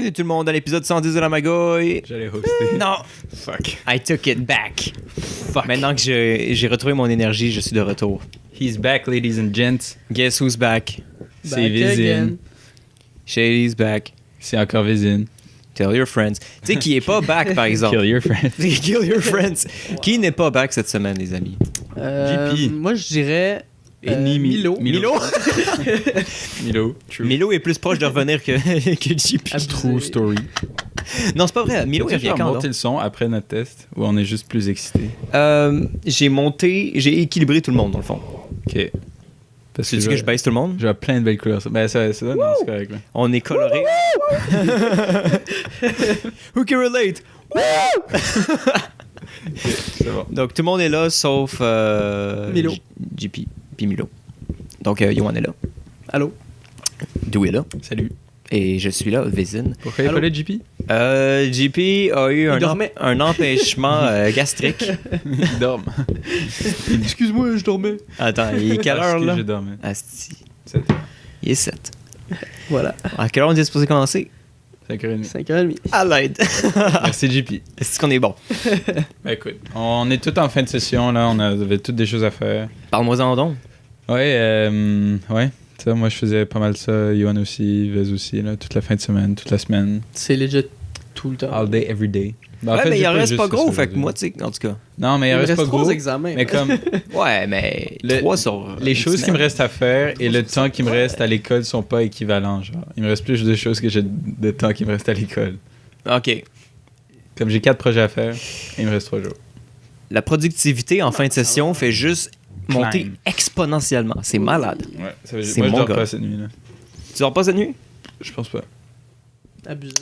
Bienvenue tout le monde à l'épisode 110 de la Magouille. J'allais hoster. Non. Fuck. I took it back. Fuck. Maintenant que j'ai retrouvé mon énergie, je suis de retour. He's back, ladies and gents. Guess who's back? C'est Vizine. Shady's back. C'est encore Vizine. Tell your friends. Tu sais qui est pas back, par exemple. Kill your friends. Kill your friends. Qui n'est pas back cette semaine, les amis? JP. Moi, je dirais Milo. Milo? Milo. True. Milo est plus proche de revenir que JP. True story. Non, c'est pas vrai. Milo Est-ce que revient tu vas quand, monter le son après notre test ou on est juste plus excité? J'ai équilibré tout le monde, dans le fond. Ok. Parce Tu dis que je baisse tout le monde? Je vois plein de belles couleurs. Ben, ça non, c'est correct. Là. On est coloré. Who can relate? C'est bon. Donc, tout le monde est là, sauf Milo. JP, puis Milo. Donc, Yohan est là. Allô? Dou est là. Salut. Et je suis là, Vizine. Pourquoi il n'y a pas là, JP? JP a eu un empêchement gastrique. Il dorme. Excuse-moi, je dormais. Attends, il est quelle heure, là? Je dormais. Asti. 7h. Il est 7. Voilà. À quelle heure on est supposé commencer? 5h30. 5h30. À l'aide. Merci, JP. Est-ce qu'on est bon? Ben écoute, on est tout en fin de session, là. On avait toutes des choses à faire. Parle-moi-en donc. Ouais. Ça, moi, je faisais pas mal ça. Yohan aussi, Vez aussi, là. Toute la fin de semaine, toute la semaine. C'est legit tout le temps. All day, every day. Ben, en Ouais, fait, mais il j'ai en reste juste pas gros, ça fait que aujourd'hui. moi, tu sais, en tout cas. Non, mais il Il en me reste pas 3 gros. examens. Mais comme Ouais, mais Le- 3 sur. les une choses qui me semaine. restent à faire et le temps qui me reste à l'école sont pas équivalents, genre. Il me reste plus de choses que j'ai de temps qui me reste à l'école. Ok. Comme j'ai 4 projets à faire, il me reste 3 jours. La productivité en fin de session fait juste monter Climb. exponentiellement. C'est malade. Ouais, ça veut dire... C'est Moi, je mon dors gars. pas cette nuit, là. Tu dors pas cette nuit? Je pense pas. Abusé.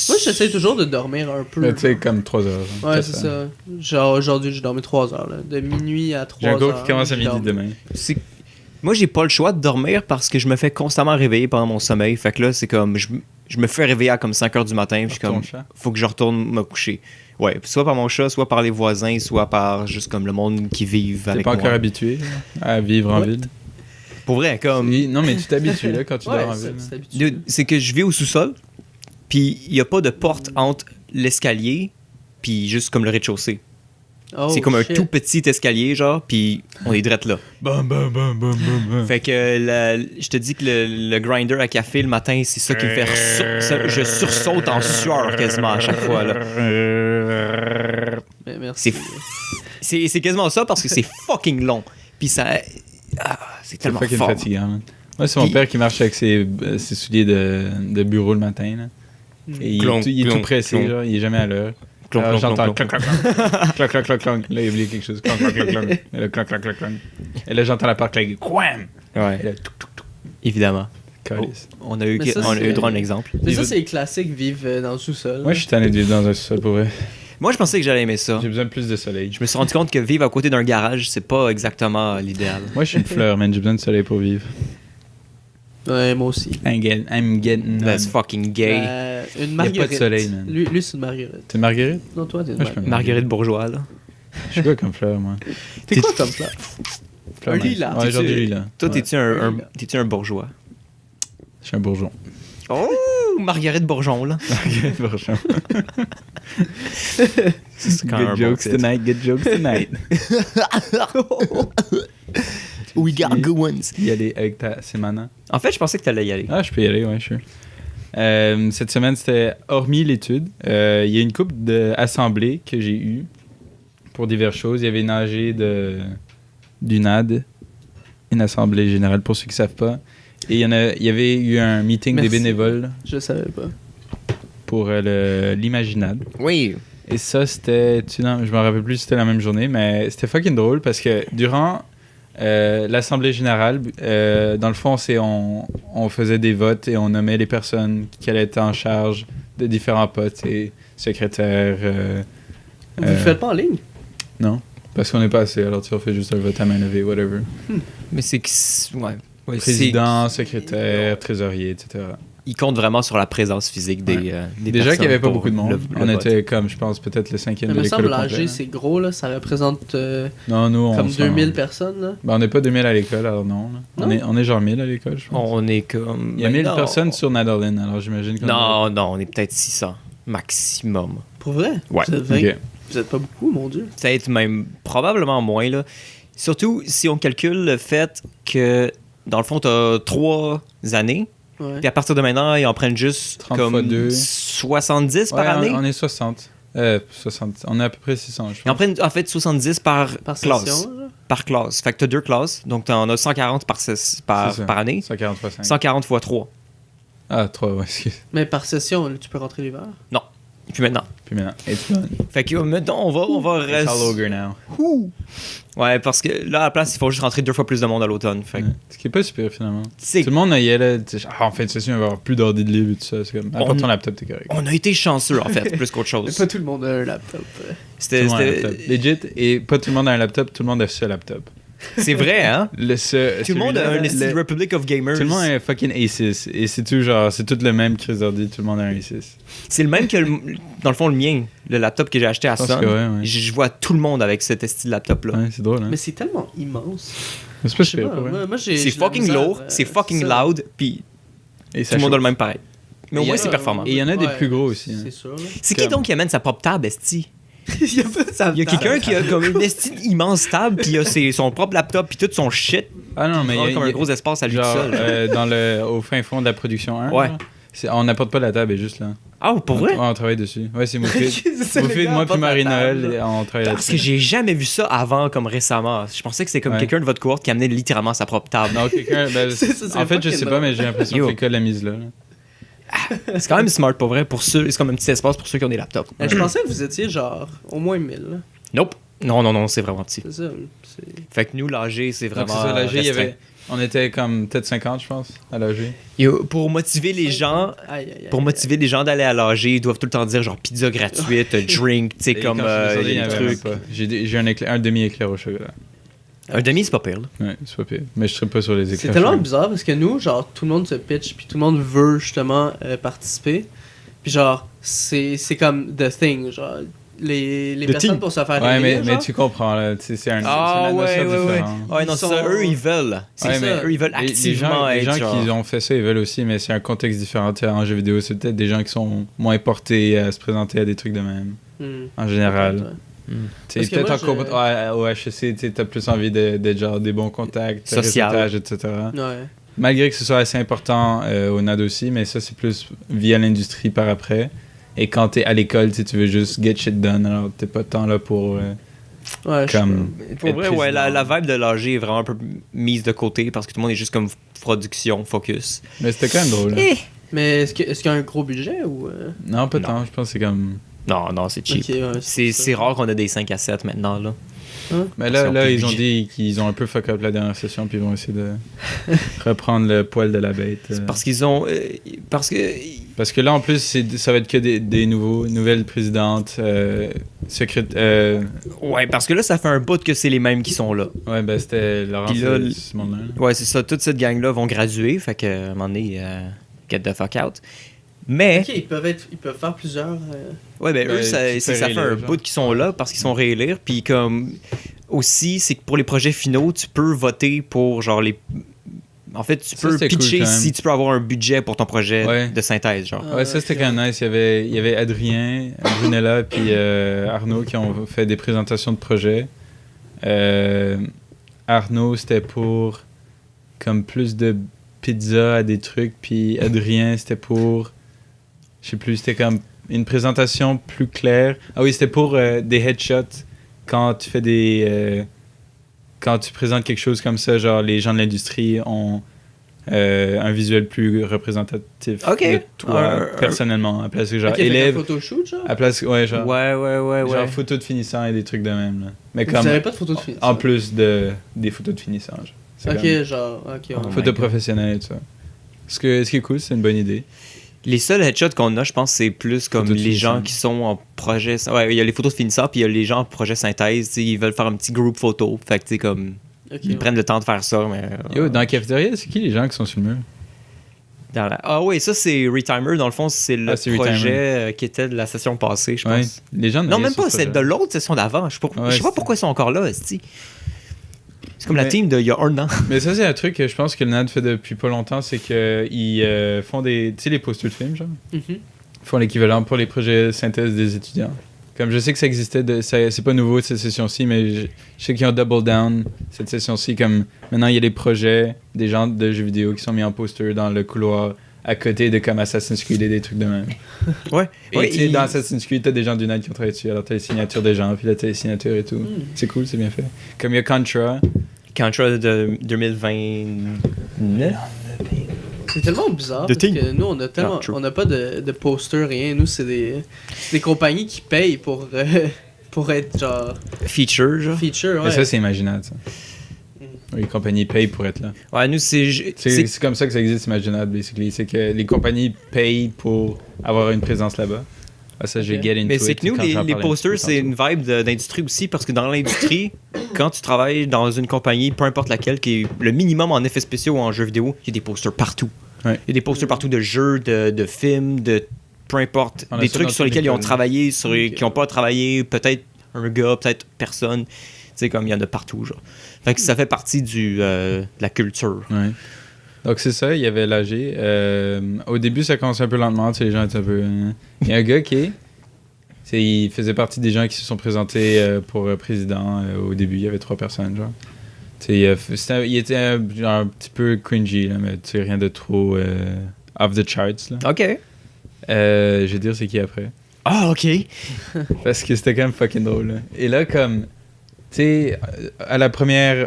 Moi, j'essaie toujours de dormir un peu. Mais tu sais, comme 3 heures. genre, Ouais, 4 c'est heures. ça. Genre, aujourd'hui, j'ai dormi 3 heures. Là. De minuit à 3 J'ai heures. un cours qui commence à j'ai midi dormi. demain. Moi, j'ai pas le choix de dormir parce que je me fais constamment réveiller pendant mon sommeil. Fait que là, c'est comme. Je me fais réveiller à comme 5 heures du matin. Puis je suis Par ton comme. chat? Faut que je retourne me coucher. Ouais, soit par mon chat, soit par les voisins, soit par juste comme le monde qui vit T'es avec pas moi. encore habitué là, à vivre en Ouais. ville? Pour vrai, comme. Non, mais tu t'habitues là quand tu Ouais, dors en c'est ville. c'est habitué. Dude, c'est que je vis au sous-sol, puis il y a pas de porte entre l'escalier, puis juste comme le rez-de-chaussée. Oh, c'est comme un shit. tout petit escalier, genre, puis on est drette là. Bam, bam, bam, bam, bam, bam. Fait que je te dis que le grinder à café le matin, c'est ça qui me fait je sursaute en sueur quasiment à chaque fois. Là. Mais merci. C'est quasiment ça parce que c'est fucking long. Puis ça. C'est C'est tellement fucking fort. fatigant, man. Moi, c'est mon Puis- père qui marche avec ses souliers de bureau le matin. Là. Et Clonk, il est tout clonk, pressé, clonk. genre, il est jamais à l'heure. Clonk, Alors, clonk, j'entends clonk, clonk, clonk, clonk, clonk, clonk, clonk. Là, il a oublié quelque chose. Clonk, clonk, clonk, clonk. Et là, clonk, clonk, clonk, clonk. Et là, j'entends la porte claquer. Quam! Ouais, Et là, touc, touc, touc. évidemment. Calice. On a eu, Mais ça, on a eu c'est- droit à un exemple. Mais ça, Il c'est classique, vivre dans le sous-sol. Moi, je suis tanné de vivre dans un sous-sol pour vrai. Moi, je pensais que j'allais aimer ça. J'ai besoin de plus de soleil. Je me suis rendu compte que vivre à côté d'un garage, c'est pas exactement l'idéal. Moi, je suis une fleur, man. J'ai besoin de soleil pour vivre. Ouais, moi aussi. I'm getting That's fucking gay. Une Y a pas de marguerite. soleil, man. Lui c'est une marguerite. T'es Marguerite? Non, toi, t'es une Moi, je peux- marguerite. Marguerite Bourgeois, là. Je suis quoi comme fleur, moi? T'es quoi comme fleur? Fleur Un nice. lilas. Ouais, genre T'es-tu- du lilas. Toi, Ouais. t'es-tu un bourgeois? Je suis un bourgeon. Oh, Marguerite Bourgeon, là. Marguerite Bourgeon. C'est quand même un Good bon jokes titre. tonight, good jokes tonight. We got good ones. Y aller avec ta semana. En fait, je pensais que t'allais y aller. Ah, je peux y aller, ouais, sure. Cette semaine, c'était hormis l'étude. Il y a une couple d'assemblées que j'ai eues pour diverses choses. Il y avait une AG d'UNAD, une assemblée générale pour ceux qui ne savent pas. Et il y avait eu un meeting Merci. des bénévoles Je savais pas. pour l'Imaginade. Oui. Et ça, c'était... je me rappelle plus si c'était la même journée, mais c'était fucking drôle parce que durant l'Assemblée générale, dans le fond, on faisait des votes et on nommait les personnes qui allaient être en charge de différents postes, et secrétaires... Vous le faites pas en ligne? non, parce qu'on n'est pas assez, alors tu refais juste un vote à main levée, whatever. Mais c'est que. Ouais. Ouais, Président, secrétaire, trésorier, etc. ils comptent vraiment sur la présence physique des Déjà qu'il n'y avait pas personnes beaucoup de pour monde. le On vote. était comme, je pense, peut-être le 5e Il de me l'école semble au complet, l'AG, là. c'est gros, là. Ça représente Non, nous, on comme s'en- 2000 personnes, là. Ben, on n'est pas 2000 à l'école, alors non. là. Non? On est genre 1000 à l'école, je pense. On est comme... Il y a 1000 non. personnes sur Nadalin, alors j'imagine qu'on Non, non, on est peut-être 600 maximum. Pour vrai? Ouais. Vous êtes 20. Ok. Vous êtes pas beaucoup, mon Dieu. Peut-être même probablement moins, là. Surtout si on calcule le fait que, dans le fond, t'as 3 années, Ouais. puis à partir de maintenant, ils en prennent juste 30 fois comme deux. 70 Ouais, par année. on est 60. 60. On est à peu près 600, je Ils en pense. prennent en fait 70 par Par classe. session, là. Par classe. Fait que t'as 2 classes, donc t'en as 140 C'est ça. par année. 140 fois 5. 140 fois 3. Ah, 3, ouais, excuse. Mais par session, là, tu peux rentrer l'hiver. Et puis maintenant. Puis maintenant, it's done. Fait que maintenant, on va It's rester. all over now. Ouais, parce que là, à la place, il faut juste rentrer 2 fois plus de monde à l'automne. Fait que Ouais. Ce qui est pas super, finalement. c'est- Tout le monde y allait, tu sais, genre, en fin de session, il va y avoir plus d'ordi de livres et tout ça. C'est comme, apporte ton laptop, t'es correct. on a été chanceux, en fait, plus qu'autre Mais chose. pas tout le monde a un laptop. Tout C'était, le monde a un c'était- laptop. Legit, et pas tout le monde a un laptop, tout le monde a ce laptop. c'est vrai, hein? Tout Tout le monde a un esti de Republic of Gamers. Tout le monde a un fucking A6. Et c'est tout genre, c'est tout le même crise d'ordi, tout le monde a un A6. C'est le même que, dans le fond, le mien. Le laptop que j'ai acheté à Je pense Sun. que ouais, ouais. Je vois tout le monde avec cet esti de laptop-là. Ouais, c'est drôle, hein. Mais c'est tellement immense. Mais c'est pas Je sais super, pas, pour vrai. moi, j'ai C'est j'ai de la fucking misère, lourd, c'est fucking ça. loud, puis Et tout le monde a le même pareil. Mais au Et moins, y a- c'est performant. Et il y en a des Ouais, plus gros aussi, hein. C'est sûr, là. C'est qui comme- donc qui amène sa propre table, esti? Il y a pas ça. Il y a quelqu'un qui a comme une esti immense table, puis il a son propre laptop, puis tout son shit. Ah non, mais il y a, comme un gros espace à lui tout genre, seul. au fin fond de la production 1, Ouais. là, on n'apporte pas la table, elle est juste là. Ah, pour vrai? Ouais, on travaille dessus. Ouais, c'est Moufid. C'est ça, le Moufid, gars moi apporte puis la Marie-Noël, table. on travaille Parce que là-dessus. j'ai jamais vu ça avant, comme récemment. Je pensais que c'était comme Ouais. quelqu'un de votre cohorte qui amenait littéralement sa propre table. Non, quelqu'un. Ben, C'est en fait, je fucking sais pas, drôle. mais j'ai l'impression Yo. que l'école l'a mise là. C'est quand même smart, pour vrai. Pour ceux, c'est comme un petit espace pour ceux qui ont des laptops. Je pensais que vous étiez genre au moins 1000. là. Nope. Non, c'est vraiment petit. C'est ça. c'est- Fait que nous, l'AG, c'est Donc, vraiment. c'est ça, l'AG, il y restreint. avait. On était comme peut-être 50, je pense, à l'AG. Yo, pour motiver les gens. Aïe, aïe, aïe, Pour aïe. motiver les gens d'aller à l'AG, ils doivent tout le temps dire genre pizza gratuite, drink, tu sais, Et comme quand je suis descendu, des il y en avait trucs. même pas. J'ai un demi-éclair au chocolat. Un demi, c'est pas pire. Là. Ouais, c'est pas pire. Mais je serais pas sur les éclairs. C'est tellement chocolat. bizarre parce que nous, genre, tout le monde se pitch, puis tout le monde veut justement participer. Puis genre, c'est comme the thing, genre, les The personnes thing. pour se faire Ouais, élire, mais genre. tu comprends, là. C'est un. Ah c'est une ouais, atmosphère ouais. différente. Ouais, non, Ils c'est ça. sont- Eux, ils veulent. C'est Ouais, ça. mais Eux, ils veulent Les activement gens être genre. qui ont fait ça, ils veulent aussi, mais c'est un contexte différent. Tu sais, en jeu vidéo, c'est peut-être des gens qui sont moins portés à se présenter à des trucs de même, Hmm. en général. Ouais. Tu sais, Parce que peut-être moi, au HEC, tu sais, t'as plus envie d'être genre des bons contacts, Social. réseautage, etc. Ouais. Malgré que ce soit assez important au NAD aussi, mais ça, c'est plus via l'industrie par après. Et quand t'es à l'école, tu sais, tu veux juste get shit done, alors t'es pas tant là pour... Ouais, je comme... Pour être vrai, ouais, président. la vibe de l'AG est vraiment un peu mise de côté parce que tout le monde est juste comme production, focus. Mais c'était quand même drôle. hein. Mais est-ce qu'il y a un gros budget ou. Non, pas Non. tant, je pense que c'est comme... Non, c'est cheap. Ok, ouais, C'est ça. rare qu'on a des 5 à 7 maintenant, là. Mais Parce là, qu'ils ont plus de ils ont budget. dit qu'ils ont un peu fuck up la dernière session, puis ils vont essayer de reprendre le poil de la bête. Parce qu'ils ont. Parce que. Parce que là, en plus, ça va être que des nouvelles présidentes, Ouais, parce que là, ça fait un bout que c'est les mêmes qui sont là. Ouais, ben c'était Laurent, Puis là, ce monde-là. Ouais, c'est ça. Toute cette gang-là vont graduer. Fait que, à un moment donné, get the fuck out. Mais. Ok, ils peuvent faire plusieurs. Ouais, ben, eux, Ben, ça, tu ça fais fait un réélire, genre. bout qu'ils sont là parce qu'ils sont réélire. Puis comme aussi, c'est que pour les projets finaux, tu peux voter pour genre les. En fait, tu Ça, peux c'était cool, pitcher quand même. si tu peux avoir un budget pour ton projet Ouais. de synthèse, genre. Ah, Ouais, ça c'était ok. quand même nice. Il y avait Adrien, Brunella, puis Arnaud qui ont fait des présentations de projets. Arnaud, c'était pour comme plus de pizza à des trucs, puis Adrien, c'était pour. Je sais plus, c'était comme une présentation plus claire. Ah oui, c'était pour des headshots quand tu fais des. Quand tu présentes quelque chose comme ça, genre les gens de l'industrie ont un visuel plus représentatif Ok. de toi Un- personnellement, à place que genre Ok, fait qu'un élève, photoshoot, genre. à place ouais genre, Ouais. genre photos de finissant et des trucs de même là. Mais Vous comme avez pas de photos de filles. en plus des photos de finissant. Genre. C'est Ok, comme genre. Ok, ouais. Oh my photos God. professionnelles et tout ça. Ce qui est cool, c'est une bonne idée. Les seuls headshots qu'on a, je pense, c'est plus comme Photos de les gens finissant. qui sont en projet. Ouais, il y a les photos de finissant, puis il y a les gens en projet synthèse. Tu sais, ils veulent faire un petit groupe photo. Fait que, tu sais, comme. Ok, Ils ouais. prennent le temps de faire ça, mais. Yo, dans la cafétéria, c'est qui les gens qui sont sur le mur? Ah oui, ça c'est Retimer. Dans le fond, c'est le c'est projet Retimer. Qui était de la session passée, je Ouais. pense. Les gens Non, n'avaient même sur pas, ce c'est de projet. l'autre session d'avant. Je sais pas, Ouais, je sais pas c'est- pourquoi ils sont encore là, esti. C'est comme la Mais- team d'il y a un an. Mais ça, c'est un truc que je pense que le NAD fait depuis pas longtemps, c'est qu'ils font des. Tu sais, les posters de films, genre. Mhm. Ils font l'équivalent pour les projets synthèse des étudiants. Comme je sais que ça existait, c'est pas nouveau cette session-ci, mais je sais qu'ils ont double down cette session-ci. Comme maintenant, il y a des projets des gens de jeux vidéo qui sont mis en poster dans le couloir à côté de comme Assassin's Creed et des trucs de même. Ouais. Et Ouais, tu sais, dans Assassin's Creed, t'as des gens du NAD qui ont travaillé dessus, alors t'as les signatures des gens, puis là t'as les signatures et tout. C'est cool, c'est bien fait. Comme il y a Contra. Contra de 2029. C'est tellement bizarre The parce Thing. que nous Ah, true. on n'a pas de poster, rien. Nous c'est des compagnies qui payent pour être genre Feature, genre. feature. Mais Ouais. ça, c'est imaginable, ça. Oui, les compagnies payent pour être là. Ouais, nous, C'est comme ça que ça existe, Imaginate, basically. C'est que les compagnies payent pour avoir une présence là-bas. Ah, ça, je vais Ok. get into Mais c'est it que nous, quand j'en les parle un posters, petit peu c'est tantôt. une vibe d'industrie aussi, parce que dans l'industrie, quand tu travailles dans une compagnie, peu importe laquelle, qui est le minimum en effets spéciaux ou en jeux vidéo, il y a des posters partout. Ouais. Il y a des posters partout de jeux, de films, de peu importe. On a Des ça trucs dans sur tous lesquels les ils ont collèges. travaillé, Ok. qui n'ont pas travaillé, peut-être un gars, peut-être personne. Tu sais, comme il y en a partout, genre. Fait que ça fait partie de la culture. Ouais. Donc, c'est ça, il y avait l'AG. Au début, ça commençait un peu lentement, tu sais, les gens étaient un peu. Il y a un gars il faisait partie des gens qui se sont présentés pour président. Au début, il y avait 3 personnes, genre. Tu sais, il était genre, un petit peu cringy, là, mais tu sais, rien de trop off the charts, là. OK. Je vais dire c'est qui après. Ah, OK. Parce que c'était quand même fucking drôle. Là. Et là, comme, tu sais,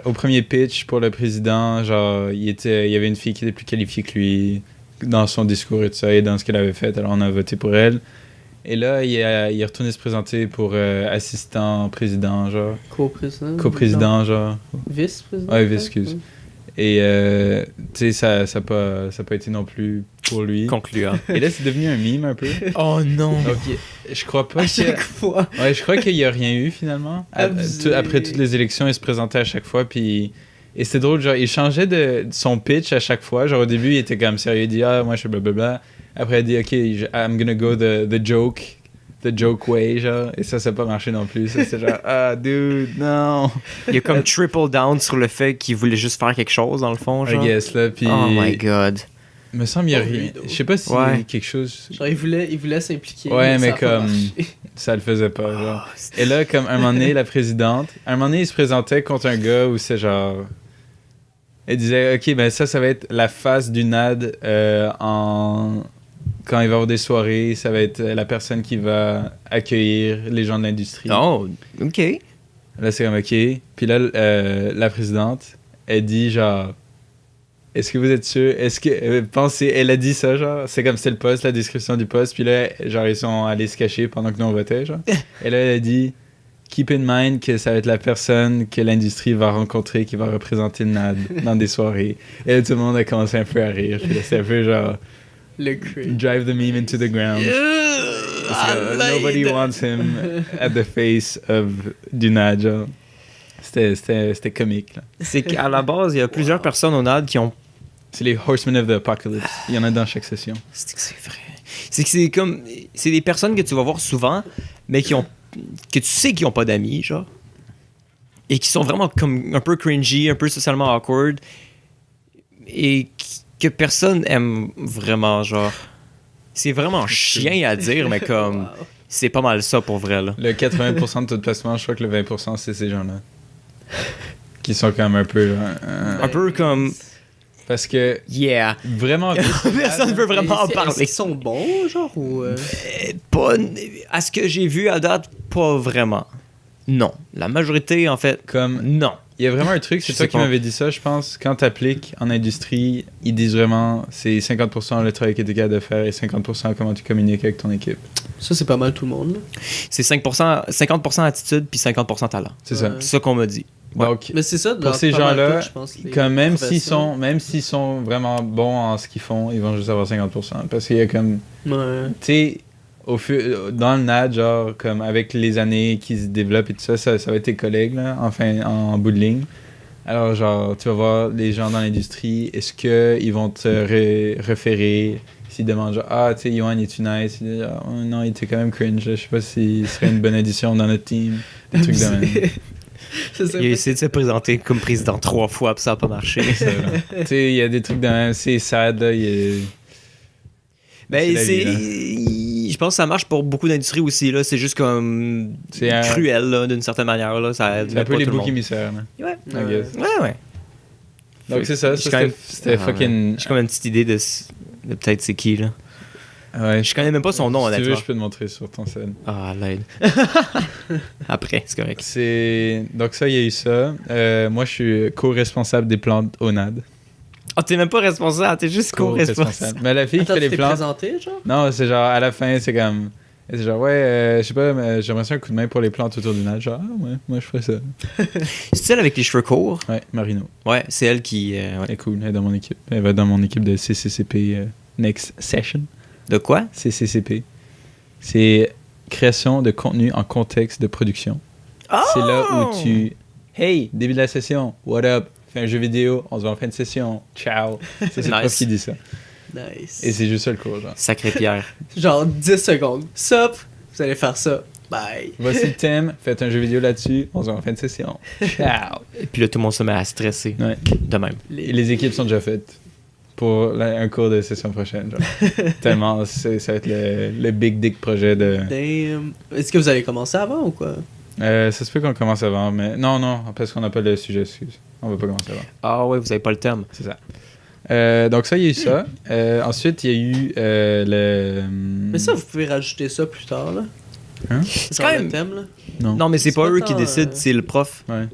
au premier pitch pour le président, genre, il y avait une fille qui était plus qualifiée que lui dans son discours et tout ça, et dans ce qu'elle avait fait, alors on a voté pour elle. Et là, il est retourné se présenter pour assistant président, genre, Co-président. coprésident, genre. Non, vice-président. Ouais, peut-être? excuse. Et, tu sais, ça a pas été non plus pour lui. Concluant. Et là, c'est devenu un meme un peu. Oh non. Donc, je crois pas À que... chaque fois. Ouais, je crois qu'il n'y a rien eu finalement. Abusé. Après toutes les élections, il se présentait à chaque fois. Puis... Et c'était drôle, genre, il changeait de son pitch à chaque fois. Genre, au début, il était comme sérieux, il dit ah, moi je suis blablabla. Après, il dit ok, I'm gonna go the joke way, genre. Et ça n'a pas marché non plus. Ça, c'est genre ah, dude, non. Il y a comme triple down sur le fait qu'il voulait juste faire quelque chose, dans le fond, I genre. guess, là. Puis. Oh my god. Me semble qu'il y a Oh, rien. weirdo. Je sais pas si Ouais. quelque chose. Genre, il voulait s'impliquer. Ouais, mais ça a pas comme- marché. Ça le faisait pas, genre. Et là, comme un moment donné, la présidente, un moment donné, il se présentait contre un gars où c'est genre. Elle disait, ok, ben ça va être la face du NAD quand il va y avoir des soirées, ça va être la personne qui va accueillir les gens de l'industrie. Oh, OK. Là, c'est comme, ok. Puis là, la présidente, elle dit, genre, est-ce que vous êtes sûr? Est-ce que. Pensez, elle a dit ça, genre, c'est comme c'était le poste, la description du poste, puis là, genre, ils sont allés se cacher pendant que nous on votait, genre. Et là, elle a dit, keep in mind que ça va être la personne que l'industrie va rencontrer qui va représenter le NAD dans des soirées. Et là, tout le monde a commencé un peu à rire. Puis là, c'est un peu genre, Le cringe. drive the meme into the ground. Parce que nobody wants him at the face of du NAD, genre. C'était comique, là. C'est qu'à la base, il y a plusieurs personnes au NAD qui ont. C'est les Horsemen of the Apocalypse. Il y en a dans chaque session. C'est que c'est vrai. C'est que c'est comme. C'est des personnes que tu vas voir souvent, mais qui ont. Que tu sais qu'ils ont pas d'amis, genre. Et qui sont vraiment comme un peu cringy, un peu socialement awkward. Et que personne aime vraiment, genre. C'est vraiment chien à dire, mais comme. Wow. C'est pas mal ça pour vrai, là. Le 80% de tout placement, je crois que le 20%, c'est ces gens-là. Qui sont quand même un peu... Un peu comme. Parce que, Yeah. vraiment... Personne veut vraiment en Est-ce parler. qu'ils sont bons, genre, ou... Pas. À ce que j'ai vu à date, pas vraiment. Non. La majorité, en fait, Comme, non. il y a vraiment un truc, c'est Je toi sais qui pas. m'avais dit ça, je pense. Quand t'appliques en industrie, ils disent vraiment, c'est 50% le travail que t'es capable de faire et 50% comment tu communiques avec ton équipe. Ça, c'est pas mal tout le monde, là. C'est 50% attitude puis 50% talent. C'est ça. Ouais. C'est ça qu'on m'a dit. Ouais. Donc, Mais c'est ça, pour dans ces pas mal gens-là, tout, je pense, les quand même professions. même s'ils sont vraiment bons en ce qu'ils font, ils vont juste avoir 50%. Parce qu'il y a comme... Ouais. Tu sais, dans le NAD, genre, comme avec les années qui se développent et tout ça, ça va être tes collègues, là, enfin, en bout de ligne. Alors, genre, tu vas voir les gens dans l'industrie, est-ce qu'ils vont te référer s'ils demandent, genre, ah, tu sais, Yohan, es-tu nice? Il dit, ah, oh, non, il était quand même cringe, là. Je sais pas s'il serait une bonne addition dans notre team. Des trucs de même. C'est ça. Il a essayé de se présenter comme président 3 fois, puis ça a pas marché. Tu sais, il y a des trucs de même. C'est sad, là. Ben, la c'est. vie, là. Je pense que ça marche pour beaucoup d'industries aussi, là. C'est juste comme. C'est un- cruel, là, d'une certaine manière, là. Ça aide C'est un peu pas les tout le boucs monde. émissaires, là. Ouais. I guess. Ouais. Donc, c'est ça. J'ai quand même- C'était Ah, fucking. J'ai comme une petite idée de peut-être c'est qui, là. Ouais, Je connais même pas son nom, si tu veux, honnêtement. je peux te montrer sur ton scène. Ah, l'aide. Après, c'est correct. Donc ça, il y a eu ça. Moi, je suis co-responsable des plantes ONAD. Oh, t'es même pas responsable, t'es juste co-responsable. Mais la fille Attends, qui fait tu les t'es plantes... présenté, genre? Non, c'est genre, à la fin, c'est comme... C'est genre, ouais, je sais pas, mais j'aimerais ça un coup de main pour les plantes autour du nage. Genre, ah ouais, moi je ferais ça. C'est celle avec les cheveux courts? Ouais, Marino. Ouais, c'est elle qui... ouais. Elle est cool, elle est dans mon équipe. Elle va dans mon équipe de CCCP Next Session. De quoi? CCCP. C'est création de contenu en contexte de production. C'est là où tu... Hey, début de la session, what up? Fais un jeu vidéo, on se voit en fin de session. Ciao. Ça, c'est le prof Nice. qui dit ça. Nice. Et c'est juste ça le cours, genre. Sacré Pierre. Genre 10 secondes. Sup, vous allez faire ça. Bye. Voici le thème, faites un jeu vidéo là-dessus, on se voit en fin de session. Ciao. Et puis là, tout le monde se met à stresser. Ouais. De même. Et les équipes sont déjà faites pour un cours de session prochaine. Genre. Tellement, ça va être le big dick projet de... Damn. Est-ce que vous allez commencer avant ou quoi? Ça se peut qu'on commence avant, mais non, parce qu'on n'a pas le sujet, excuse. On va pas commencer avant. Ah ouais, vous avez pas le thème. C'est ça. Donc ça, il y a eu ça. Ensuite, il y a eu le... Mais ça, vous pouvez rajouter ça plus tard, là. Hein? C'est quand quand même- le thème, là. Non. Non, mais c'est C'est pas pas eux qui tant, décident, c'est le prof. Ouais.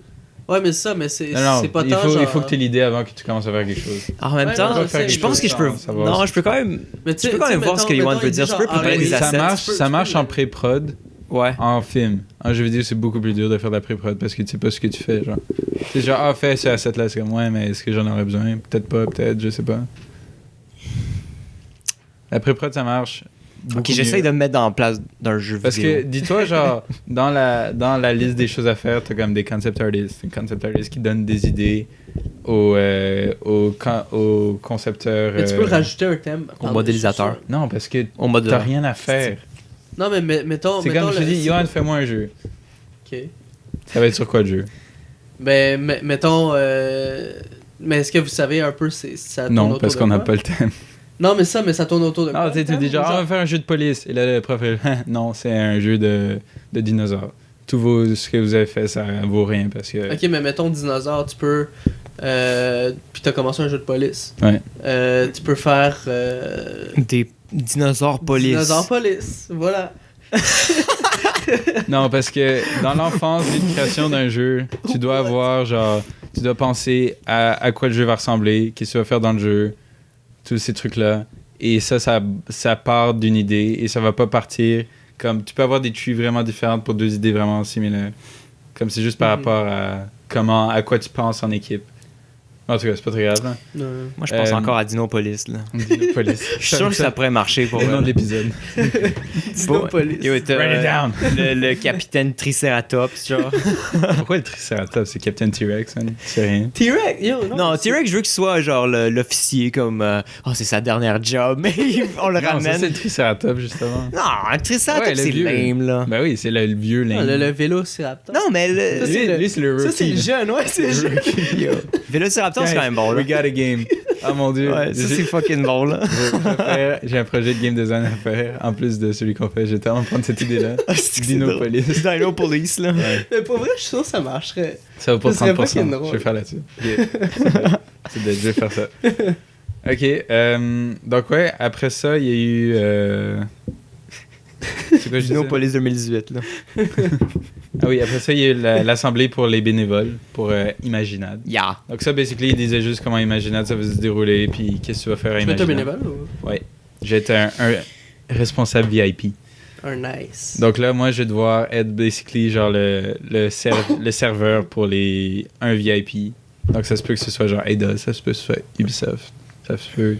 Ouais, mais ça, mais c'est Non, c'est pas il tant faut, genre... il faut que tu aies l'idée avant que tu commences à faire quelque chose. En même Ouais, temps, non, je sais, je pense que je peux. ça va, Non, ça je peux quand même. Mais Tu peux quand même voir ce que Yohan peut dire. Tu peux préparer des assets. Ça marche en pré-prod. Ouais. En film. En jeu vidéo, c'est beaucoup plus dur de faire de la pré-prod parce que tu sais pas ce que tu fais. Genre. C'est genre, ah, fais ce asset-là. C'est comme, ouais, mais est-ce que j'en aurais besoin? Peut-être pas, peut-être, je sais pas. La pré-prod, ça marche. Ok, j'essaye de me mettre dans la place d'un jeu Parce vidéo. que, dis-toi, genre, dans la liste des choses à faire, t'as comme des concept artists. Des concept artists qui donnent des idées aux concepteurs. Mais tu peux rajouter un thème. Au modélisateur. Non, parce que Au mode t'as rien à faire. Non, mais mettons... C'est comme je te dis, Yohan, fais-moi un jeu. Ok. Ça va être sur quoi le jeu? Ben, mettons... Mais est-ce que vous savez un peu ça tourne Non, autour parce de qu'on n'a quoi? pas le thème. Non, mais ça tourne autour de quoi? Ah, tu sais, tu dis genre, on va faire un jeu de police. Et là, le prof, non, c'est un jeu de dinosaures. Ce que vous avez fait, ça vaut rien parce que. Ok, mais mettons dinosaure, tu peux... puis t'as commencé un jeu de police. Ouais. Tu peux faire... Des dinosaures police. Dinosaure police, voilà. Non, parce que dans l'enfance d'une création d'un jeu, tu dois avoir, genre, tu dois penser à quoi le jeu va ressembler, qu'est-ce que tu vas faire dans le jeu, tous ces trucs-là. Et ça part d'une idée et ça va pas partir comme. Tu peux avoir des trees vraiment différentes pour deux idées vraiment similaires. Comme c'est juste par rapport à quoi tu penses en équipe. En tout cas, c'est pas très grave. Là. Moi, je pense encore à Dinopolis. Là. Dinopolis. Je suis sûr que ça pourrait marcher pour le nom de l'épisode. Dinopolis. Yo, t'as, Write it down. le capitaine Triceratops, genre. Pourquoi le Triceratops? C'est Captain T-Rex, man. C'est rien. T-Rex, yo, non. Non, T-Rex, je veux qu'il soit genre l'officier, comme. C'est sa dernière job, mais on le Non, ramène. ça, c'est le Triceratops, justement. Non, un Triceratops, Ouais, le c'est vieux. lame, là. Ben oui, c'est le vieux Non, lame. le Vélociraptor. Non, mais Ça, c'est Lui, c'est le rookie. Ça, c'est le jeune, ouais, c'est le jeune. Yo. Vélociraptor, c'est quand même bon, là. We got a game. Ah mon dieu. Ouais, ça, c'est fucking bon, là. J'ai un projet de game design à faire, en plus de celui qu'on fait. J'ai tellement prendre cette idée-là. Dinopolis. Dinopolis, là. Ouais. Mais pour vrai, je suis sûr que ça marcherait. Ça va pour Ça serait 30%. fucking drôle. Je vais faire là-dessus. C'est de, je vais faire ça. Ok, donc ouais, après ça, il y a eu... C'est quoi je disais? Dinopolis 2018, là. Ah oui, après ça, il y a eu l'assemblée pour les bénévoles, pour Imaginade. Yeah. Donc ça, basically, il disait juste comment Imaginade, ça va se dérouler, puis qu'est-ce que tu vas faire à Tu peux être un Imaginade. bénévole ou... Ouais. J'ai été un responsable VIP. Un nice. Donc là, moi, je vais devoir être basically genre le serveur pour un VIP. Donc ça se peut que ce soit genre Eidos, ça se peut que ce soit Ubisoft, ça se peut.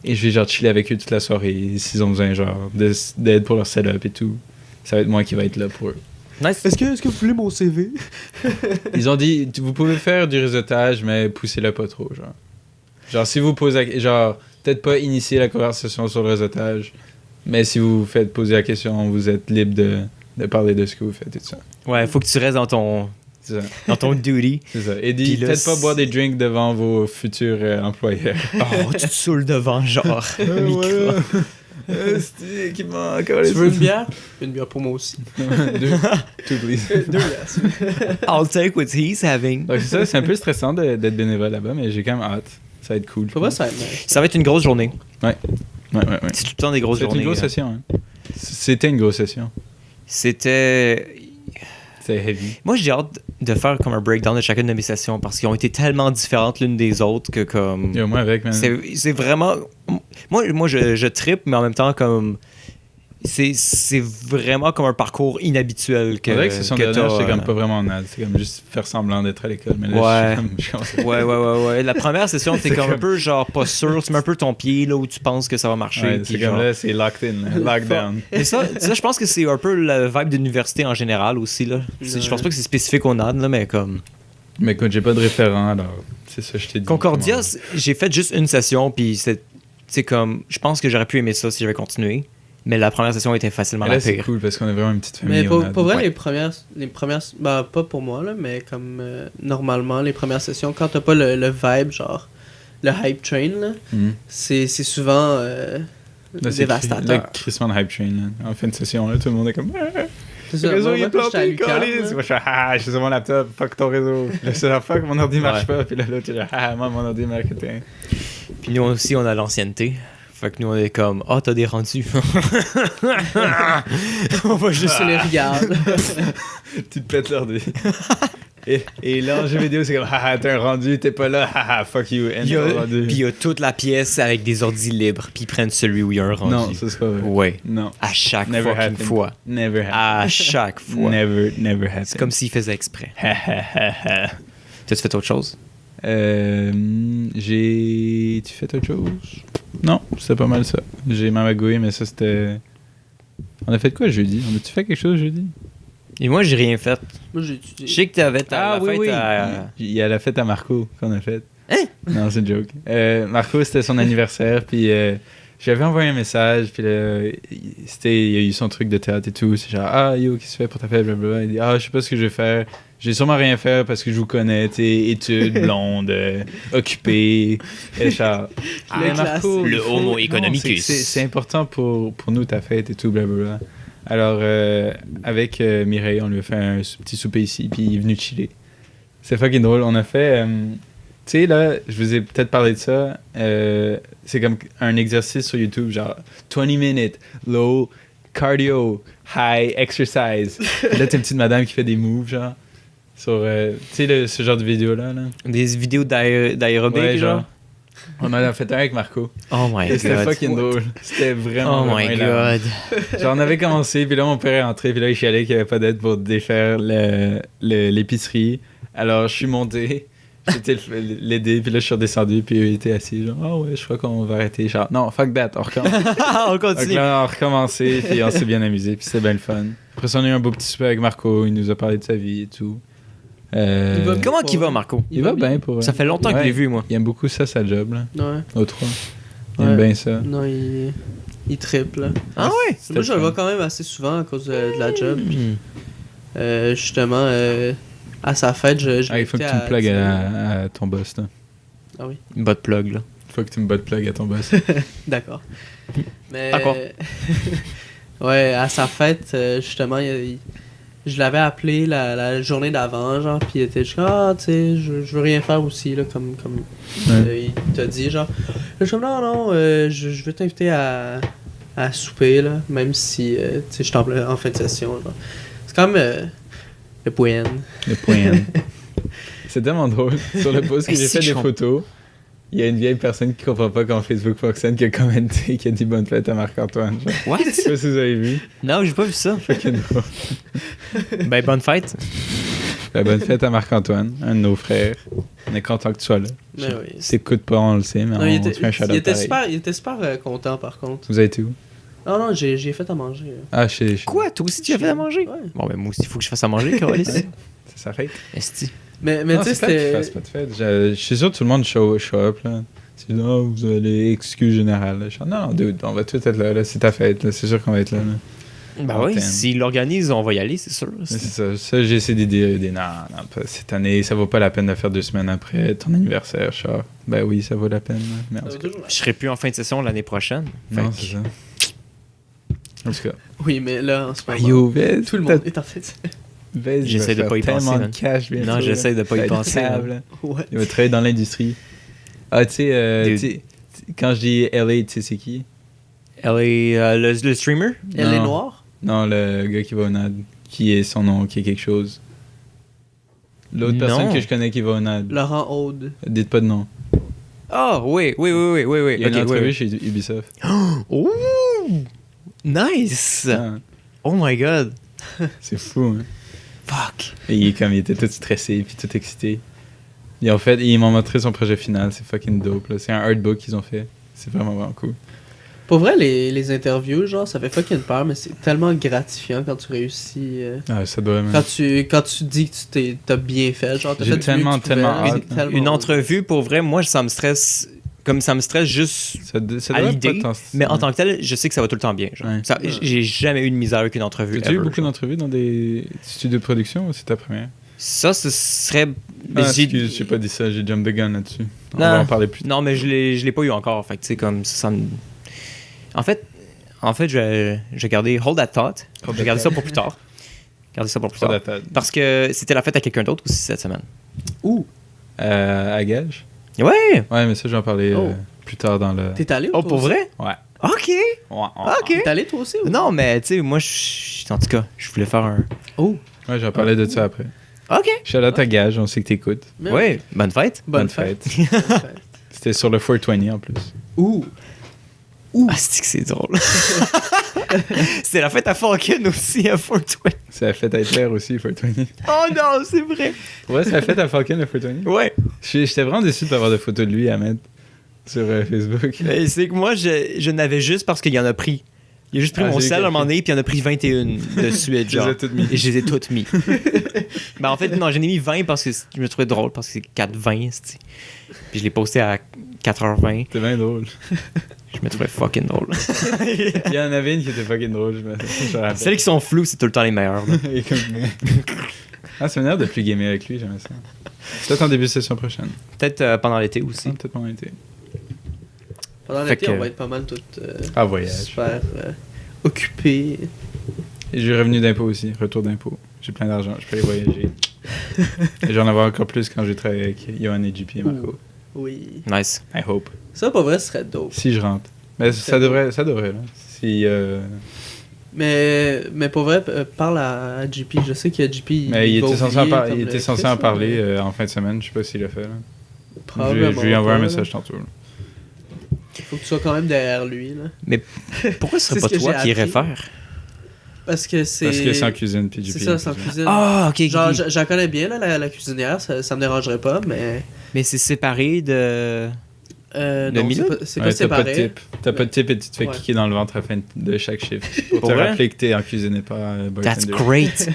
Et je vais genre chiller avec eux toute la soirée s'ils ont besoin genre d'aide pour leur setup et tout. Ça va être moi qui va être là pour eux. Nice. Est-ce que vous voulez mon CV? Ils ont dit, vous pouvez faire du réseautage, mais poussez-le pas trop, genre. Genre, si vous posez... Genre, peut-être pas initier la conversation sur le réseautage, mais si vous faites poser la question, vous êtes libre de parler de ce que vous faites et tout ça. Ouais, faut que tu restes C'est ça. dans ton duty. C'est ça. Et dis, Puis là, peut-être pas boire des drinks devant vos futurs employeurs. Oh, tu te saoules devant, genre, micro. C'est qui manque. Tu veux une bière? Une bière pour moi aussi. Two, please. 2 yes. I'll take what he's having. Donc, c'est ça, c'est un peu stressant d'être bénévole là-bas, mais j'ai quand même hâte. Ça va être cool. Pour moi, ça va être nice. Ça va être une grosse journée. Ouais. C'est tout le temps des grosses C'était journées. une grosse là. session. Hein. C'était une grosse session. C'était... C'était heavy. Moi, j'ai hâte de faire comme un breakdown de chacune de mes sessions parce qu'ils ont été tellement différentes l'une des autres que comme... Yo, moi avec, man. C'est vraiment... Moi je trippe, mais en même temps, comme... C'est vraiment comme un parcours inhabituel que C'est vrai que session de t'as, dernière, j'étais comme pas vraiment nade. C'est comme juste faire semblant d'être à l'école. Mais là, je suis comme... Ouais. La première session, t'es comme un peu genre pas sûr. Tu mets un peu ton pied là où tu penses que ça va marcher. Ouais, puis c'est genre- comme là, c'est locked in, lockdown. Mais ça, je pense que c'est un peu le vibe d'université en général aussi. Là. Je pense pas que c'est spécifique au NAD, là, mais comme... Mais écoute, j'ai pas de référent, alors c'est ça que je t'ai dit. Concordia, j'ai fait juste une session, puis c'est comme... Je pense que j'aurais pu aimer ça si j'avais continué. Mais la première session était facilement Mais la là, c'est pire. cool parce qu'on est vraiment une petite famille. Mais on a- pour vrai, Ouais. les premières, bah pas pour moi là, mais comme normalement les premières sessions, quand t'as pas le vibe genre le hype train là, Mhm. c'est souvent Là, c'est dévastateur. le crissement de hype train. Là. En fin de session, là, tout le monde est comme. C'est Le ça, réseau moi, il est quand j'étais à planté, l'UQAM, câlisse. là, Moi, je fais, je suis sur mon laptop, fuck ton réseau. Là, c'est la fuck, mon ordi marche Ouais. pas. Puis là, l'autre, il est là, moi, mon ordi marketing. Puis nous aussi, on a l'ancienneté. Fait que nous, on est comme... Ah, t'as des rendus. On va juste... je les regarde. Tu te pètes l'ordi. Et là, en jeu vidéo, c'est comme, t'as un rendu, t'es pas là, fuck you, end Il y a- ton rendu. Puis il y a toute la pièce avec des ordis libres, puis ils prennent celui où il y a un rendu. Non, ça c'est pas vrai. Ouais. Non. À chaque Never fucking happened. fois. Never happened. À chaque fois. Never happened. C'est comme s'ils faisaient exprès. T'as-tu fait autre chose? J'ai-tu fait autre chose? Non, c'était pas mal ça. J'ai mamagoué, mais ça c'était... On a fait quoi jeudi? On a-tu fait quelque chose jeudi? Et moi, j'ai rien fait. Moi j'ai étudié. Je sais que t'avais ta la fête à... Il y a la fête à Marco qu'on a faite. Hein? Non, c'est une joke. Marco, c'était son anniversaire, puis j'avais envoyé un message, puis là, il y a eu son truc de théâtre et tout. C'est genre, yo, qu'est-ce que tu fais pour ta fête? Blablabla. Il dit, je sais pas ce que je vais faire. J'ai sûrement rien faire parce que je vous connais, tu sais, études, blonde, occupée. Et genre, Le Marco, classique. Le homo economicus. c'est important pour nous, ta fête et tout, blablabla. Alors, avec Mireille, on lui a fait un petit souper ici, puis il est venu chiller. C'est fucking drôle. On a fait... tu sais, là, je vous ai peut-être parlé de ça. C'est comme un exercice sur YouTube, genre 20 minutes, low, cardio, high, exercise. Puis là, t'as une petite madame qui fait des moves, genre, sur, tu sais, ce genre de vidéo-là. Là. Des vidéos d'aérobic, Ouais, genre. On en a fait un avec Marco. Oh my Et c'était god. fucking drôle. C'était vraiment, Oh vraiment my hilarant. god. Genre, on avait commencé, puis là, mon père est rentré, puis là, il chialait qu'il n'y avait pas d'aide pour défaire l'épicerie. Alors, je suis monté, j'étais l'aider, puis là, je suis redescendu, puis eux étaient assis, genre, ouais, je crois qu'on va arrêter. Genre, non, fuck that, on recommence. On Donc continue. là, on a recommencé, puis on s'est bien amusé, puis c'était bien le fun. Après ça, on a eu un beau petit souper avec Marco, il nous a parlé de sa vie et tout. Comment qu'il va, Marco? Il va bien pour Ça fait longtemps que je l'ai vu, moi. Il aime beaucoup ça, sa job, là, Ouais. au 3. Il Ouais. aime bien ça. Non, il triple. Ah ouais? C'était Moi je le fun. vois quand même assez souvent à cause de la job. Hmm. Justement, à sa fête, je Il faut que l'ai tu me invité plugues à- à ton boss, là. Ah oui, Une botte plug, là. Faut que tu me bottes plug à ton boss. d'accord. Mais, D'accord. ouais, à sa fête, justement, je l'avais appelé la journée d'avant, genre, puis il était juste tu sais, je veux rien faire aussi, là, comme il t'a dit, genre. Là, je suis comme, non, je veux t'inviter à souper, là, même si, tu sais, je suis en fin de session, genre. C'est comme le poème. Le point. C'est tellement drôle. Sur le post que j'ai Si, fait je des comprends. photos, il y a une vieille personne qui comprend pas comment Facebook fonctionne qui a commenté, qui a dit bonne fête à Marc-Antoine. genre. What? Je sais pas si vous avez vu. Non, j'ai pas vu ça. Fucking drôle. Ben, bonne fête. Bonne fête à Marc-Antoine, un de nos frères. On est content que tu sois là. Mais oui. T'écoutes pas, on le sait, mais Non, on il te fait un shout-out pareil. il était super content, par contre. Vous avez été où? Non, j'ai fait à manger. Ah, chez... Quoi? Toi aussi, tu as fait à manger? Ouais. Bon, ben moi aussi, il faut que je fasse à manger, Carolis. C'est sa fête. Esti. Mais Non, tu sais, c'est plate qu'il c'était. fasse pas de fête. Je suis sûr que tout le monde show up, là. C'est non, vous avez excuse générale. Là. Je suis non, dude, on va tous être là. C'est ta fête, là. C'est sûr qu'on va être là. Ben On oui, t'aime. s'ils l'organisent, on va y aller, c'est sûr. Mais c'est ça. Ça, j'ai essayé d'aider. Non, pas cette année, ça vaut pas la peine de faire 2 semaines après ton anniversaire, Charles. Ben oui, ça vaut la peine. Là. Mais en Ça tout vaut cas, toujours- Je serai plus en fin de session l'année prochaine. non, Fait c'est ça. En tout cas. Oui, mais là, en ce moment, Yo, Vez, tout le monde est en fait. Vez, J'essaie de pas y penser, tellement man. de cash, bientôt, Non, là. j'essaie de pas y Ça va être penser, cave, man. là. Ouais. Il va travailler dans l'industrie. Ah, tu sais, Dude. quand je dis LA, tu sais, c'est qui? Elle est le streamer? Elle est Non. noire. Non, le gars qui va au NAD. Qui est son nom, qui est quelque chose. L'autre Non. personne que je connais qui va au NAD. Laurent Aude. Dites pas de nom. Ah, oui. Il y a une Ok, entrevue oui. chez Ubisoft. Ouh! Nice! Ah, Oh my god. c'est fou, hein. Fuck. Et il était tout stressé puis tout excité. Et en fait, ils m'ont montré son projet final. C'est fucking dope, là. C'est un artbook qu'ils ont fait. C'est vraiment cool. Pour vrai, les interviews, genre, ça fait fucking peur, mais c'est tellement gratifiant quand tu réussis. Ah, ça doit, man. Quand tu dis que t'as bien fait, genre, t'as J'ai fait du mieux que tu tellement pouvais, hâte, c'est tellement Une cool. entrevue, pour vrai, moi, ça me stresse. Comme ça me stresse juste Ça à doit l'idée, pas mais en tant que tel, je sais que ça va tout le temps bien. Genre. Ouais. Ça, j'ai jamais eu de misère avec une entrevue. As-tu eu ever, beaucoup genre. d'entrevues dans des studios de production ou c'est ta première? Ça, ce serait. Ah, j'ai- excuse, j'ai pas dit ça, j'ai jump the gun là-dessus. On Non. va en parler plus tard. Non, mais je l'ai pas eu encore. Fait que, tu sais, comme ça me. En fait, j'ai gardé Hold That Thought. J'ai gardé ça pour plus tard. Gardé ça pour plus Pas tard. d'attente. Parce que c'était la fête à quelqu'un d'autre aussi cette semaine. Ouh, À Gage? Ouais! Ouais, mais ça, je vais en parler Oh. plus tard dans le... t'es allé ou Oh, toi pour aussi? vrai? Ouais. Ok! Ok! T'es allé toi aussi ou? Non, mais tu sais, moi, en tout cas, je voulais faire un. Oh, Ouais, je vais parler de ça après. Ok! Shout-out à Gage, on sait que t'écoutes. mais Ouais, bonne fête! Bonne fête. Bonne fête. C'était sur le 420 en plus. Ouh, Ah, c'est drôle. C'était la fête à Falcon aussi, à 420. C'est la fête à Hitler aussi, 420. Oh non, c'est vrai! Ouais, c'est la fête à Falcon, le 420. Ouais! J'étais vraiment déçu de pas avoir de photos de lui à mettre sur Facebook. Mais c'est que moi, je n'avais juste parce qu'il y en a pris. Il a juste pris Ah, mon j'ai eu sel à un quelques- moment donné, puis il en a pris 21 de suite, Je les ai genre. toutes mis. Et je les ai toutes mis. Ben en fait, non, j'en ai mis 20 parce que je me trouvais drôle, parce que c'est 4,20, c'ti. Puis je l'ai posté à 4h20. C'était bien drôle. Je me trouvais fucking drôle. Il y en avait une qui était fucking drôle, je me rappelle. Celles qui sont floues, c'est tout le temps les meilleures. là. Et comme- Ah, c'est une heure de plus gamer avec lui, j'aimais ça. C'est peut-être en début de session prochaine. Peut-être pendant l'été aussi. Peut-être pendant l'été. pendant Fait l'été, que- on va être pas mal toutes Ah, voyage. super occupés. Et j'ai revenu d'impôt aussi, retour d'impôt. J'ai plein d'argent, je peux aller voyager. Et j'en avoir encore plus quand j'ai travaillé avec Johan et JP et Marco. Oui. Nice. I hope. Ça, pour vrai, ce serait dope. Si je rentre. Mais ça devrait, là. Si, Mais pour vrai, parle à JP. Je sais qu'il y a JP. mais il va était censé en, oublier par- comme il le était censé Chris, en parler mais en fin de semaine. Je sais pas s'il l'a fait. Là. probablement Je lui envoie un pas, message là. tantôt. là. Faut que tu sois quand même derrière lui. Là. Mais pourquoi ce serait C'est pas ce que toi j'ai qui irais appris. faire? Parce que c'est. Parce que c'est en cuisine, puis JP. C'est ça, c'est en cuisine. Ah, ok. Genre, ok. j'en connais bien, là, la cuisinière. Ça me dérangerait pas, mais. Mais c'est séparé de. Non, Milo? c'est Ouais, pas t'as pas de séparé. type. T'as pas de type et tu te fais Ouais. kicker dans le ventre à la fin de chaque chiffre. Pour Pour te vrai? rappeler que t'es en cuisine et pas That's bartender. great.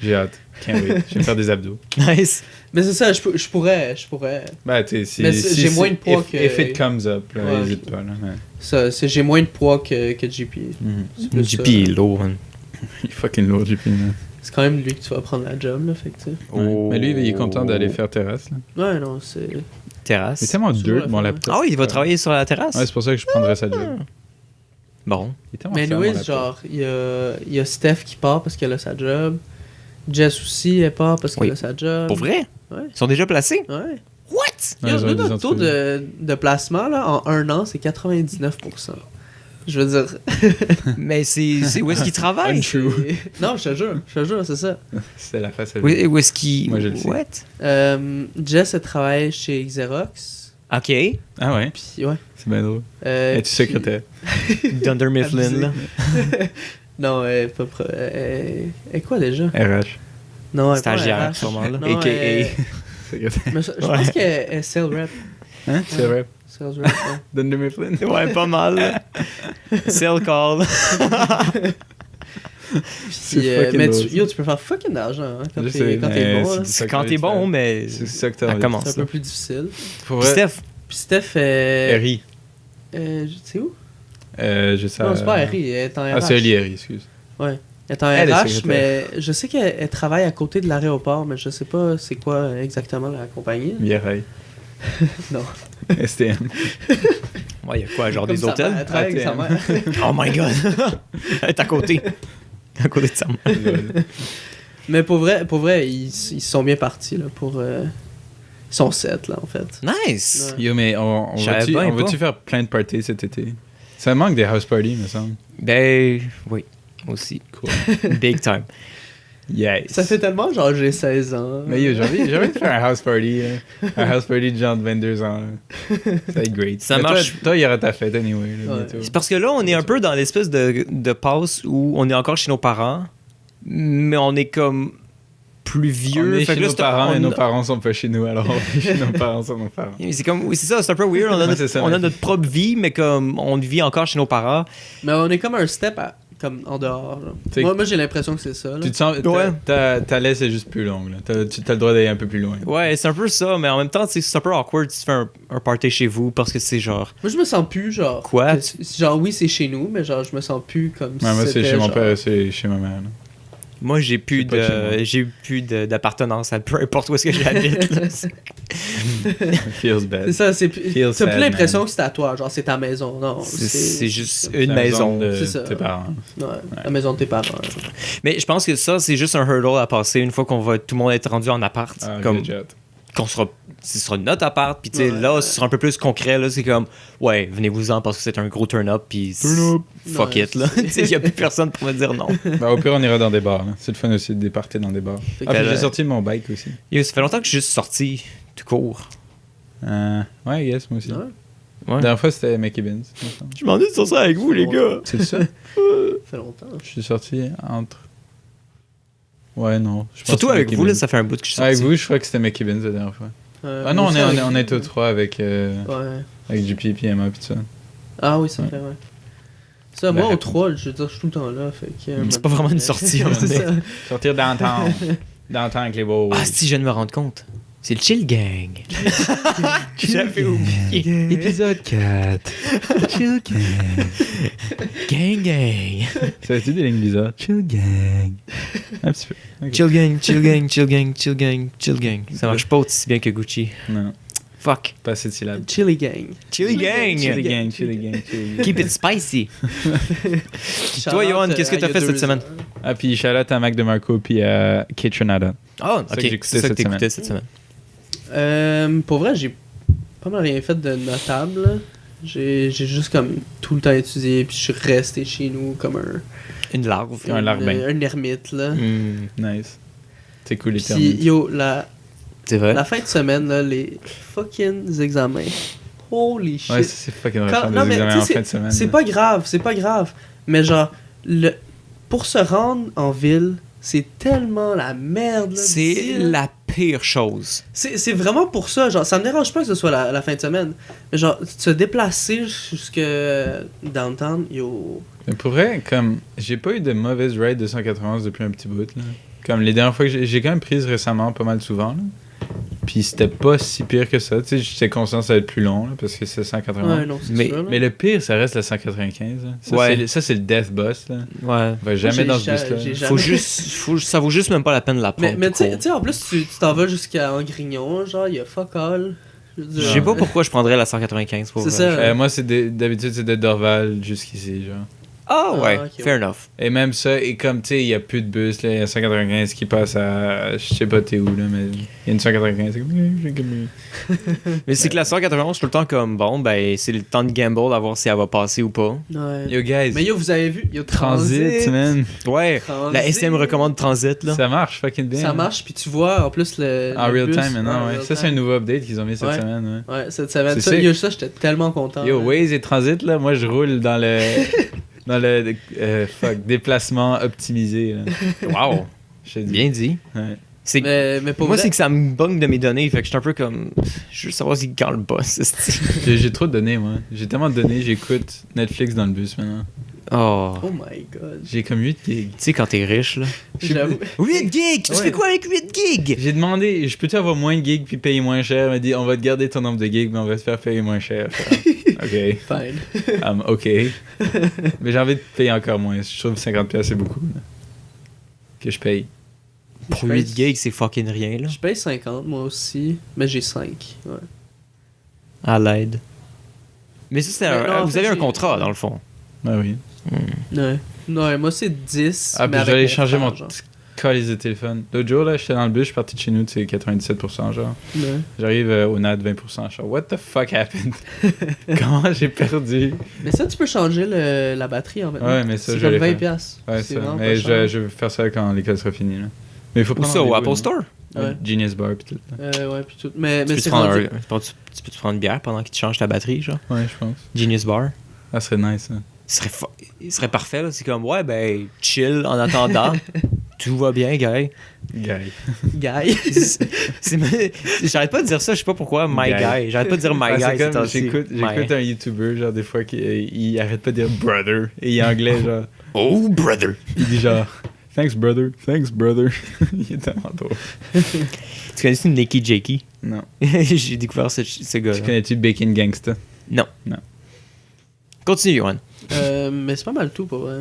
J'ai hâte. Can't wait. Je vais me faire des abdos. Nice. Mais c'est ça, je pourrais. Bah, tu sais, Mais j'ai moins de poids que- If it comes up, là, Ouais. hésite pas. Là, mais... J'ai moins de poids que JP. Mhm. C'est plus JP ça. est lourd, man. Il est fucking lourd, JP. man. C'est quand même lui que tu vas prendre la job, là, fait que tu sais. Ouais. Mais lui, il est content d'aller faire terrasse. Là. Ouais, non, c'est. Terrasse. Il est tellement Toujours dirt, la mon fin. laptop. Ah oui, il va travailler sur la terrasse. Ouais, c'est pour ça que je prendrais sa job. Bon. Il est tellement Mais fier, mon Louise, laptop. genre, il y a Steph qui part parce qu'elle a sa job. Jess aussi, elle part parce qu'elle Oui. a sa job. Pour vrai? Ouais. Ils sont déjà placés? Ouais. What? Ouais, Yo, ils ont nous, des notre taux entrevues. de placement, là, en un an, c'est 99%. Je veux dire. Mais c'est où est-ce qu'ils travaillent? Untrue. Non, je te jure, c'est ça. C'est la face à Où lui. où est-ce qu'ils. Moi, je le sais. What? Jess, elle travaille chez Xerox. Ok. Ah ouais, Puis, ouais. c'est bien drôle. Et Es-tu secrétaire? Dunder Mifflin, là. Non, elle est pas elle est quoi déjà? RH. Non, elle est pas Stagiaire, RH. sûrement, là. Non, AKA. elle- Secrétaire. Mais je pense qu'elle est sales rep. Hein? C'est vrai. Sales rep, ouais. Dunder Mifflin. Ouais, pas mal. là. Sell call. C'est Puis, fucking mais drôle, tu peux faire fucking d'argent hein, quand Je t'es sais, quand mais t'es bon. c'est là. ça que Quand j'ai t'es dit, bon, ça. mais C'est ça que ça t'as commence. C'est un peu là. plus difficile. Pour Puis vrai, Steph, Puis Steph, Harry. c'est où? Je sais. Non, c'est pas Harry, elle est en RH. Ah, c'est Oli Harry, excuse. Elle est en Elle est RH, secrétaire. mais je sais qu'elle travaille à côté de l'aéroport, mais je sais pas c'est quoi exactement la compagnie. Vieille. Non. STM. ouais, il y a quoi, genre Comme des sa hôtels? mère, elle travaille avec sa ATM. mère. Oh my god! Elle est à côté. À côté de sa mère. Mais pour vrai ils sont bien partis là, pour... Ils sont 7 là en fait. Nice! Ouais. Yo, mais on Je savais va-tu bien on va-tu pas. faire plein de parties cet été? Ça manque des house parties, me semble. Ben, oui, aussi. Cool. Big time. Yes. Ça fait tellement genre j'ai 16 ans. Mais yo, j'ai envie de faire un house party. Là. Un house party de genre de 22 ans. Là. Ça va être great. Ça Mais marche. Toi, il y aura ta fête anyway. Là, Ouais. bientôt. C'est parce que là, on est un peu dans l'espèce de passe où on est encore chez nos parents, mais on est comme plus vieux. On est Fait chez que là, nos parents on- et nos parents sont pas chez nous, alors on est chez nos parents sont nos parents. C'est comme, oui, c'est ça, c'est un peu weird. On a, Ouais, notre, c'est ça, on a ouais. notre propre vie, mais comme on vit encore chez nos parents. Mais on est comme un step comme en dehors. Là. T'sais- Moi j'ai l'impression que c'est ça. Là. Tu te sens. Ouais. Ta laisse est juste plus longue. Là. Tu as le droit d'aller un peu plus loin. Ouais, c'est un peu ça, mais en même temps, c'est un peu awkward si tu fais un party chez vous parce que c'est genre. Moi je me sens plus genre... Quoi? Genre oui c'est chez nous, mais genre je me sens plus comme Ouais, moi, c'est c'était, chez mon genre- père, c'est chez ma mère. Là. Moi, j'ai plus C'est pas chez moi. d'appartenance à peu importe où est-ce que j'habite. là. Feels bad. C'est ça, Feels t'as sad, plus l'impression man. que c'est à toi, genre c'est ta maison. Non, C'est juste C'est une la maison. de C'est ça. tes parents. Ouais, la maison de tes parents. Mais je pense que ça, c'est juste un hurdle à passer une fois qu'on va tout le monde être rendu en appart. Ah, comme good job. qu'on sera. Ce sera notre appart, puis tu sais, Ouais. là, ce sera un peu plus concret. Là, c'est comme, ouais, venez-vous-en parce que c'est un gros turn-up, puis fuck Ouais, it, là. Tu sais, il n'y a plus personne pour me dire non. Bah, au pire, on ira dans des bars. Là. C'est le fun aussi de départer dans des bars. Fait Ah, que, puis j'ai là- sorti mon bike aussi. Yo, ça fait longtemps que je suis juste sorti, tout court. Ouais, yes, moi aussi. Ouais. Ouais. La dernière fois, c'était Mickey Benz. il me semble. Je m'en ai sur ça avec vous, les gars. C'est ça? Ça fait longtemps. Je suis sorti entre. Ouais, non. je pense Surtout que avec Mickey vous, là, Benz. ça fait un bout que je suis sorti. Avec vous, je crois que c'était Mickey Benz la dernière fois. Ah non, moi aussi, avec- on est tous trois avec Ouais. JP et Emma et tout ça. Ah oui, c'est Ouais. vrai, ouais. Ça, Ben, moi, au 3, je veux dire, je suis tout le temps là. Fait que, C'est pas vraiment une sortie, c'est ça. Sortir downtown. Downtown avec les beaux. Ah, si, je viens de me rendre compte. C'est le Chill Gang. J'avais oublié. Épisode 4. Chill Gang. Gang Gang. Ça a-tu des lignes bizarres? Chill Gang. Un petit peu. Ok. Chill Gang, Chill Gang, Chill Gang, Chill Gang, Chill Gang. Ça marche pas aussi bien que Gucci. Non, Fuck. pas cette syllabe. Chili Gang. Chili Gang. Chili Gang, Chili Gang, Chili Gang. Keep it spicy. Toi, Johan, qu'est-ce que t'as fait cette semaine? Ah, puis shout-out à Mac DeMarco puis à Kitchenada. Ah, C'est ça que ok. j'écoutais C'est ça que cette t'écoutais cette semaine. Pour vrai, j'ai pas mal rien fait de notable. là. J'ai juste comme tout le temps étudié, puis je suis resté chez nous comme Une larve. Un larbin. un ermite. Là. Hmm, Nice. C'est cool les Puis termes. yo, c'est vrai. la fin de semaine, là, les fucking examens. Holy shit. Ouais, c'est fucking Quand- rachant non, des mais examens tu en sais, fin de semaine. C'est là. pas grave. Mais genre, pour se rendre en ville, c'est tellement la merde. là, C'est d'ici, là. la pire chose. C'est vraiment pour ça. Genre, ça me dérange pas que ce soit la fin de semaine. Mais genre, se déplacer jusque downtown, yo. Mais pour vrai, comme, j'ai pas eu de mauvaise ride de 191 depuis un petit bout, là. Comme les dernières fois que j'ai quand même prise récemment, pas mal souvent, là. Puis c'était pas si pire que ça, tu sais, j'étais conscient que ça va être plus long, là, parce que c'est 191. Ouais, non, c'est Mais- sûr. là. Mais le pire, ça reste le 195, là. Ça, Ouais. c'est le death boss, là. Ouais. On va jamais j'ai dans ce ja- bus-là. j'ai là. jamais- Ça vaut juste même pas la peine de la prendre. Mais tout tu court. sais, en plus, tu t'en vas jusqu'à Grignon, genre, il y a fuck all. Je veux dire, Je sais pas pourquoi je prendrais la 195 pour C'est vrai. ça. Moi, d'habitude, c'est de Dorval jusqu'ici, genre. Ah ouais, Ah, ok, fair ouais. enough. Et même ça, et comme, tu sais, il y a plus de bus, là, il y a 195 qui passe à... Je sais pas t'es où, là, mais il y a une 195, c'est comme... Mais c'est que la 191, je suis tout le temps comme, bon, ben, c'est le temps de gamble à voir si elle va passer ou pas. Ouais. Yo, guys, Mais yo, vous avez vu, yo, transit, man. Ouais, Transit. la SM recommande Transit, là. Ça marche fucking bien. Ça hein. marche, puis tu vois en plus le. En le real bus, time maintenant, en ouais. real Ça, c'est un time. nouveau update qu'ils ont mis cette Ouais. semaine, ouais. Ouais, cette semaine. C'est Ça, sick. yo, ça, j'étais tellement content. Yo, là. Waze et Transit, là, moi, je roule dans le... dans le déplacement optimisé, là. Wow, Je te dis. bien dit. Ouais. C'est Mais pour moi, vrai, c'est que ça me bug de mes données, fait que je suis un peu comme. Je veux savoir si quand le boss. J'ai trop de données, moi. J'ai tellement de données, j'écoute Netflix dans le bus maintenant. Oh. oh my god. J'ai comme 8 gigs. Tu sais, quand t'es riche, là. J'avoue. 8 gigs! Tu Ouais. fais quoi avec 8 gigs? J'ai demandé, je peux-tu avoir moins de gigs puis payer moins cher? Elle m'a dit, on va te garder ton nombre de gigs, mais on va te faire payer moins cher. Ok. Fine. Ok. Mais j'ai envie de payer encore moins. Je trouve 50$ c'est beaucoup. Là, que je paye. Pour Je paye- 8 gigs, c'est fucking rien, là. Je paye 50 moi aussi, mais j'ai 5. Ouais. À l'aide. Mais ça, c'est Mais non, en vous fait, avez un j'ai- contrat, dans le fond. Ah oui. Ouais. Ouais, moi c'est 10. Ah, mais puis je vais avec aller changer frère, mon genre. calice de téléphone. L'autre jour, là, j'étais dans le bus, je suis parti de chez nous, c'est 97%, genre. Ouais. J'arrive au NAD 20%, genre, what the fuck happened? Comment j'ai perdu? Mais ça, tu peux changer la batterie en fait. Ouais, mais ça, c'est je comme vais 20 faire. piastres. Ouais, C'est ça. vraiment Mais pas cher. je vais faire ça quand l'école sera finie, là. Mais il faut Ou prendre ça, au rendez-vous, Apple Store? Ouais. Genius Bar pis tout. Là. Ouais, puis tout. Mais Tu peux, c'est te prendre rendu... tu peux te prendre une bière pendant qu'il te change ta batterie, genre. Ouais, je pense. Genius Bar. Ah, ce serait nice, ça. Il serait parfait, là. C'est comme, ouais, ben, chill en attendant. Tout va bien, gars. Guy. Guy. J'arrête pas de dire ça, je sais pas pourquoi, my Guy. guy. J'arrête pas de dire my Ah, guy. c'est ces comme, temps-ci. j'écoute My. un YouTuber, genre, des fois, il arrête pas de dire brother. Et il est anglais, genre. Oh, brother. Il dit genre, thanks, brother. Thanks, brother. Il est tellement drôle. Tu connais-tu Nicky Jakey? Non. J'ai découvert ce gars. Tu connais-tu Bacon Gangsta? Non. Non. Continue, Johan. Mais c'est pas mal tout pour vrai.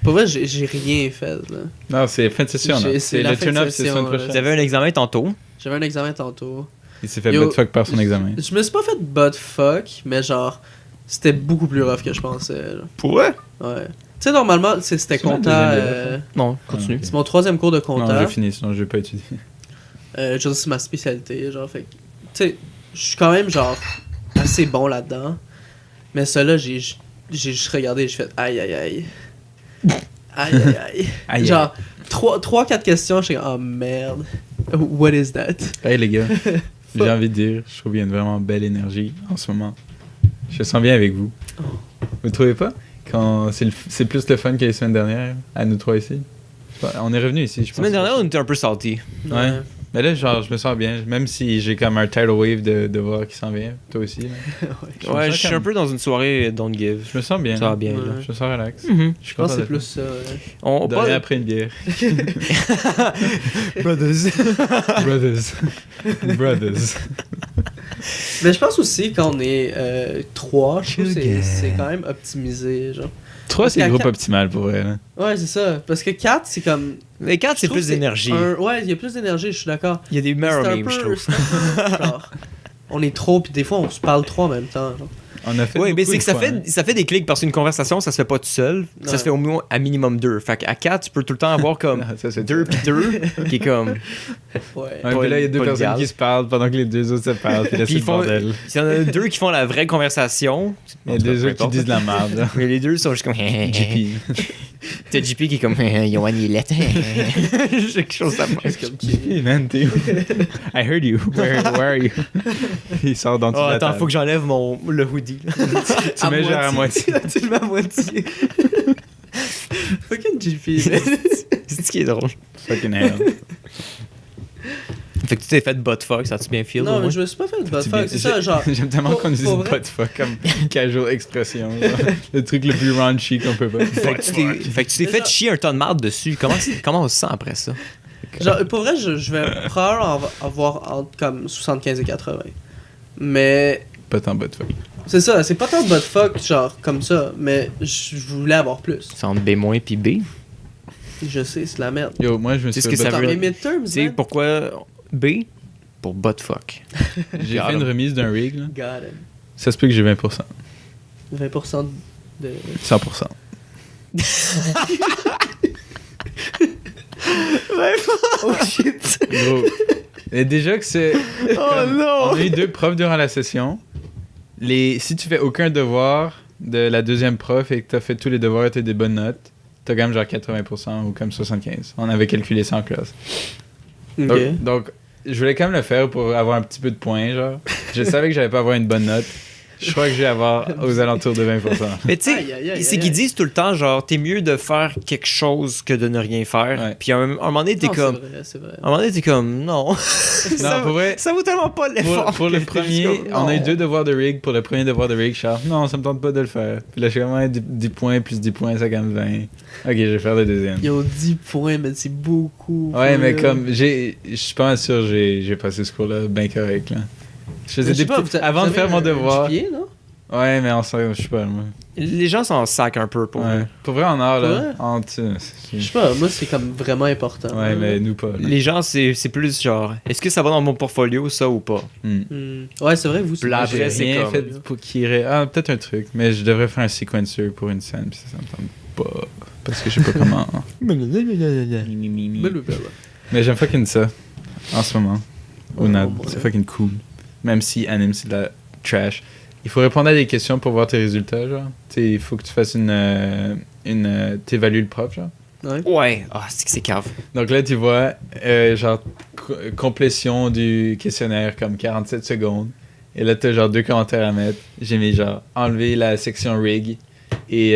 Pour vrai, j'ai rien fait là. Non, c'est fin de session, là. C'est C'est la le fin de turn-up, c'est la session, semaine là. prochaine. Vous avez un examen tantôt. J'avais un examen tantôt. Il s'est fait Yo. buttfuck par son examen. Je me suis pas fait butt fuck, mais genre, c'était beaucoup plus rough que je pensais. Là. Pourquoi? Ouais. Tu sais, normalement, c'était C'est compta. ma deuxième Non, continue. Ok. C'est mon 3e cours de Non, compta. j'ai fini, sinon je vais pas étudier. Je veux dire, c'est ma spécialité. Genre, fait que, tu sais, je suis quand même, genre, assez bon là-dedans. Mais ça, là, j'ai juste regardé et j'ai fait aïe, aïe, aïe. Aïe, aïe, aïe. Aïe, Genre, 3-4 questions, je suis comme, oh merde. What is that? Hey les gars, j'ai envie de dire, je trouve qu'il y a une vraiment belle énergie en ce moment. Je me sens bien avec vous. Vous trouvez pas? Quand c'est plus le fun que les semaines dernières, à nous trois ici. Je sais pas, on est revenu ici, je La pense. semaine dernière, on était un peu salty. Ouais. Mais là, genre, je me sens bien, même si j'ai comme un tidal wave de voir qui s'en vient. Toi aussi. Là. Je me Ouais, sens je suis comme- un peu dans une soirée Don't Give. Je me sens bien. Ça va bien, Ouais. là. Je me sens relax. Mhm. Je suis Je pense content que c'est d'être plus ça. Ouais. On là. De parle rien après une bière. Brothers. Brothers. Brothers. Mais je pense aussi qu'on est 3, je trouve que Sugar. c'est quand même optimisé. Genre. 3, c'est qu'à le groupe quatre- optimal pour vrai. Là. Ouais, c'est ça. Parce que 4, c'est comme. Les 4, je c'est trouve plus que d'énergie. Ouais, il y a plus d'énergie, je suis d'accord. Il y a des meilleurs C'est un memes, peu- je trouve. c'est un peu, genre, on est trop, puis des fois on se parle trop en même temps. Genre. On a fait Oui, mais beaucoup c'est une que ça fois, hein. fait, ça fait des clics parce qu'une conversation, ça se fait pas tout seul. Ça Ouais. se fait au moins à minimum 2. Fait qu'à 4, tu peux tout le temps avoir comme Ah, ça, c'est 2 puis 2, qui est comme. Ouais. Ouais, puis là, il y a deux pas personnes légal. qui se parlent pendant que les deux autres se parlent. Puis là, Puis c'est ils le font. bordel. Il y en a 2 qui font la vraie conversation. Il y a deux autres qui disent de la merde. là. Mais les deux sont juste comme. JP. T'as JP qui est comme. Yohan, il est laid. J'ai quelque chose à faire. JP, man, t'es où? I heard you. Where are you? Il sort dans Oh, attends, faut que j'enlève le hoodie. là. Tu mets genre à moitié. Tu le mets à moitié. Fucking GP. C'est ce qui est drôle. Fucking hell. Fait que tu t'es fait buttfuck, ça a-tu bien feel? Non, au mais moins? je me suis pas fait de butt C'est fuck, bien- c'est ça, genre. J'aime tellement Pour- qu'on utilise pour vrai? butt fuck comme casual expression. genre. Le truc le plus raunchy qu'on peut pas. Fait que tu t'es fait chier un ton de marde dessus. Comment on se sent après ça? Genre, pour vrai, je vais probablement avoir entre comme 75 et 80. Mais Pas tant butt fuck. c'est ça, c'est pas tant de butt fuck, genre comme ça, mais je voulais avoir plus. C'est entre B- puis B. Je sais, c'est la merde. Yo, moi, je me Tu suis sais ce que fait ça Dans veut mes dire? midterms, Tu sais man. pourquoi B? Pour buttfuck. J'ai fait une remise d'un rig. Là. Got it. Ça se peut que j'ai 20%. 20% de. 100%. Oh shit! Gros. Et déjà que c'est. comme- non! On a eu 2 profs durant la session. Si tu fais aucun devoir de la deuxième prof et que t'as fait tous les devoirs et t'as des bonnes notes, t'as quand même genre 80% ou comme 75%. On avait calculé ça en classe. Ok. Donc, je voulais quand même le faire pour avoir un petit peu de points, genre. Je savais que j'allais pas avoir une bonne note. Je crois que je vais avoir aux alentours de 20%. Mais tu Aïe, aïe, aïe, sais, c'est aïe, qu'ils aïe. disent tout le temps, genre, t'es mieux de faire quelque chose que de ne rien faire. Ouais. Puis à un moment donné, t'es Non, comme. c'est vrai. À un moment donné, t'es comme, non. Non, pour vrai, Ça vaut tellement pas l'effort. pour le que t'es premier, juste comme, on a eu non. 2 devoirs de rig. Pour le premier devoir de rig, je suis genre, non, ça me tente pas de le faire. Puis là, je suis comme, ouais, 10 points plus 10 points, ça gagne 20. Ok, je vais faire le deuxième. Ils ont 10 points, mais c'est beaucoup. Ouais, mais là. comme, je suis pas sûr, j'ai passé ce cours-là bien correct, là. Je faisais Je sais des pas, petits- vous avant de avez faire mon un devoir. GPA, non? Ouais, mais en sérieux, je sais pas, moi. Les gens s'en sacent un peu pour Ouais. eux. Pour vrai, en art, Pour là. vrai? C'est- Je sais pas, moi c'est comme vraiment important. Ouais, là. mais nous pas. là. Les gens, c'est plus genre, est-ce que ça va dans mon portfolio, ça ou pas? Ouais, c'est vrai, vous c'est Là, Moi, après, j'ai c'est rien comme- fait pour qu'il irait. Ah, peut-être un truc, mais je devrais faire un sequencer pour une scène, pis ça me tente pas. Parce que je sais pas comment. Mais j'aime fucking ça, en ce moment. Au NAD, ouais. c'est fucking cool. Même si anime, c'est de la trash. Il faut répondre à des questions pour voir tes résultats, genre. Tu sais, il faut que tu fasses t'évalues le prof, genre. Ouais. Ouais. Ah, c'est que c'est cave. Donc là, tu vois, genre, complétion du questionnaire, comme 47 secondes. Et là, t'as genre 2 commentaires à mettre. J'ai mis genre, enlever la section rig. Et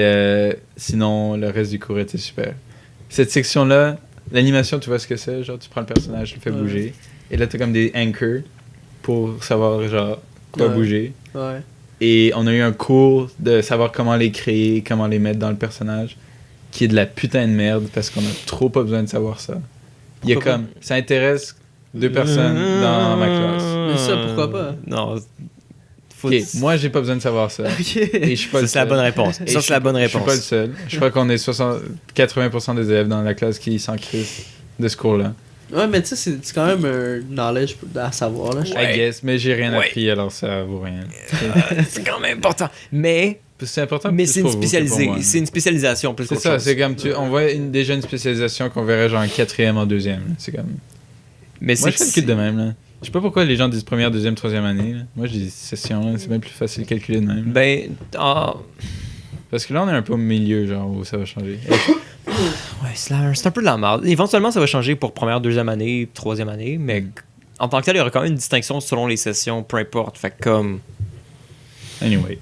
sinon, le reste du cours était super. Cette section-là, l'animation, tu vois ce que c'est? Genre, tu prends le personnage, tu le fais Ouais. bouger. Et là, t'as comme des anchors pour savoir, genre, quoi Ouais. bouger. Ouais. Et on a eu un cours de savoir comment les créer, comment les mettre dans le personnage, qui est de la putain de merde parce qu'on a trop pas besoin de savoir ça. Il y a Pourquoi comme, ça intéresse 2 personnes dans ma classe. Mais ça, pourquoi pas? Non. Faut... Ok, moi j'ai pas besoin de savoir ça. Ok. Et je suis pas Ça, le c'est la seul. bonne réponse. Et Ça, je c'est la bonne Je suis pas le réponse. seul. Je crois qu'on est 80% des élèves dans la classe qui s'en crissent de ce cours-là. Ouais, mais tu sais, c'est quand même un knowledge à savoir, là. Ouais. I guess, mais j'ai rien Ouais. appris alors ça vaut rien. C'est quand même important. Mais C'est important. Mais plus c'est une pour vous que pour spécialisée. moi. C'est une spécialisation plus C'est qu'autre ça, chose. c'est comme on voit déjà une spécialisation qu'on verrait genre en 4e, en 2e. C'est comme. Mais Moi, c'est je fais le kit de même, là. Je sais pas pourquoi les gens disent première, deuxième, troisième année. Là. Moi, je dis session, là. C'est bien plus facile de calculer de même. Ben, Parce que là, on est un peu au milieu, genre, où ça va changer. ouais, c'est un peu de la merde. Éventuellement, ça va changer pour première, deuxième année, troisième année, mais en tant que tel, il y aura quand même une distinction selon les sessions, peu importe. Fait que comme. Anyway.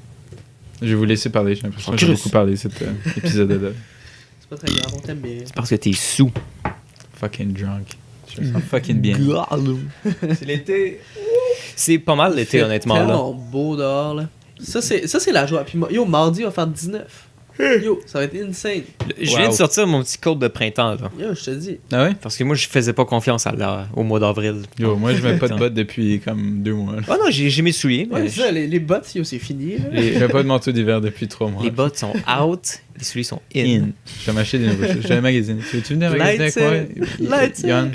Je vais vous laisser parler. J'ai l'impression que j'ai Chris. beaucoup parlé cet épisode-là. C'est pas très grave, on t'aime bien. C'est parce que t'es sous. Fucking drunk. Je me sens fucking bien. C'est l'été. C'est pas mal l'été, C'est honnêtement. Là. tellement beau dehors, là. Ça, c'est la joie. Puis, yo, mardi, on va faire 19. Yo, ça va être insane. Je viens de sortir mon petit code de printemps, là. Yo, je te dis. Ah ouais? Parce que moi, je faisais pas confiance au mois d'avril. Yo, moi, je mets pas de bottes depuis comme 2 mois. là. Ah non, j'ai mes souliers, mais Ouais, c'est ça, les bottes, yo, c'est fini, là. Je mets pas de manteau d'hiver depuis 3 mois. les bottes sont out, les souliers sont in. In. Je vais m'acheter des nouveaux choses. Je vais magasiner. Tu veux-tu venir magasiner avec moi? Lights Yann?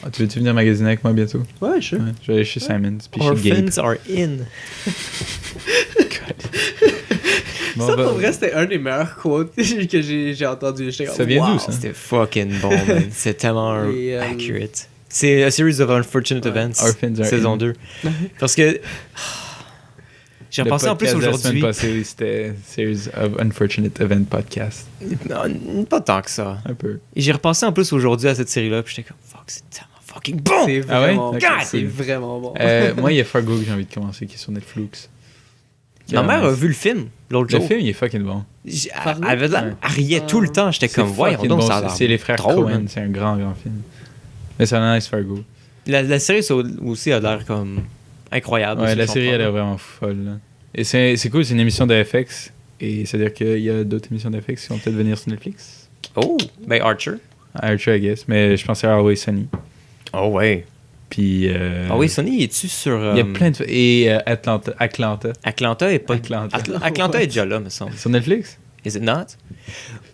Ah, tu veux-tu venir magasiner avec moi bientôt? Ouais, je sais. Ouais, je vais aller chez Simons, puis chez Gabe. Orphans are in. Bon, Ça, bah, pour vrai, c'était un des meilleurs quotes que j'ai entendu. J'étais comme, Ça vient d'où, wow. ça? C'était fucking bon, man. C'est tellement Et, accurate. C'est A Series of Unfortunate Ouais. Events, Orphans are saison in. 2. Parce que j'ai le repensé en plus podcast de la semaine aujourd'hui. passée, c'était Series of Unfortunate Event Podcast. Non, pas tant que ça. Un peu. Et j'ai repensé en plus aujourd'hui à cette série-là, puis j'étais comme fuck, c'est tellement fucking bon. C'est Ah ouais? vraiment bon. D'accord, C'est cool. vraiment bon. Moi, il y a Fargo que j'ai envie de commencer, qui est sur Netflix. Ma mère a vu le film l'autre Le jour. film, il est fucking bon. Elle avait de la- Ouais. elle riait tout le temps. J'étais comme voyons fucking donc bon, ça a l'air c'est les frères drôle, Coen, man. c'est un grand film. Mais c'est un nice Fargo. La série ça aussi a l'air comme incroyable. Ouais, aussi, la je série, comprends. elle est vraiment folle. Là. Et c'est cool, c'est une émission de FX. Et c'est-à-dire qu'il y a d'autres émissions de FX qui vont peut-être venir sur Netflix. Oh, ben Archer. Archer, I guess. Mais je pensais à Always Sunny. Oh ouais. Puis. Ah oui, Sony, es-tu sur. Il y a plein de. Et Atlanta. Atlanta est pas. Atlanta. Atlanta est déjà là, me semble. Sur Netflix? Is it not?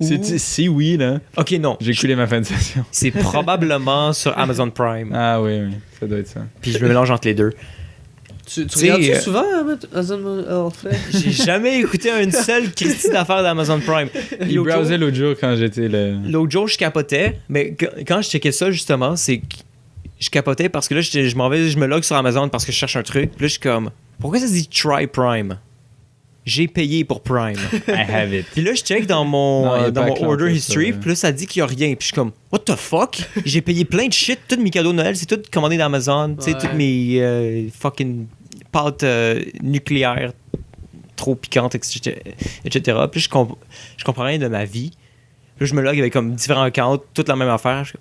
Si oui, là. Ok, non. J'ai coulé ma fin de session. C'est probablement sur Amazon Prime. Ah oui, oui. Ça doit être ça. Puis je me mélange entre les deux. Tu sais, regardes-tu souvent Amazon Orphan? J'ai jamais écouté une seule critique d'affaires d'Amazon Prime. Il L'autre jour- browsait l'autre jour quand j'étais là. L'autre jour, je capotais, mais quand je checkais ça, justement, c'est que je capotais parce que là, je m'en vais, je me log sur Amazon parce que je cherche un truc. Puis là, je suis comme, pourquoi ça se dit Try Prime? J'ai payé pour Prime. I have it. Puis là, je check dans mon, Non, il y a dans pas mon Atlanta, order ça. history, puis là, ça dit qu'il y a rien. Puis je suis comme, what the fuck? J'ai payé plein de shit, tous mes cadeaux de Noël, c'est tout commandé d'Amazon, tu sais, Ouais. toutes mes fucking pâtes nucléaires, trop piquantes, etc. Puis je comprends rien de ma vie. Puis je me log avec comme différents comptes, toute la même affaire. Je suis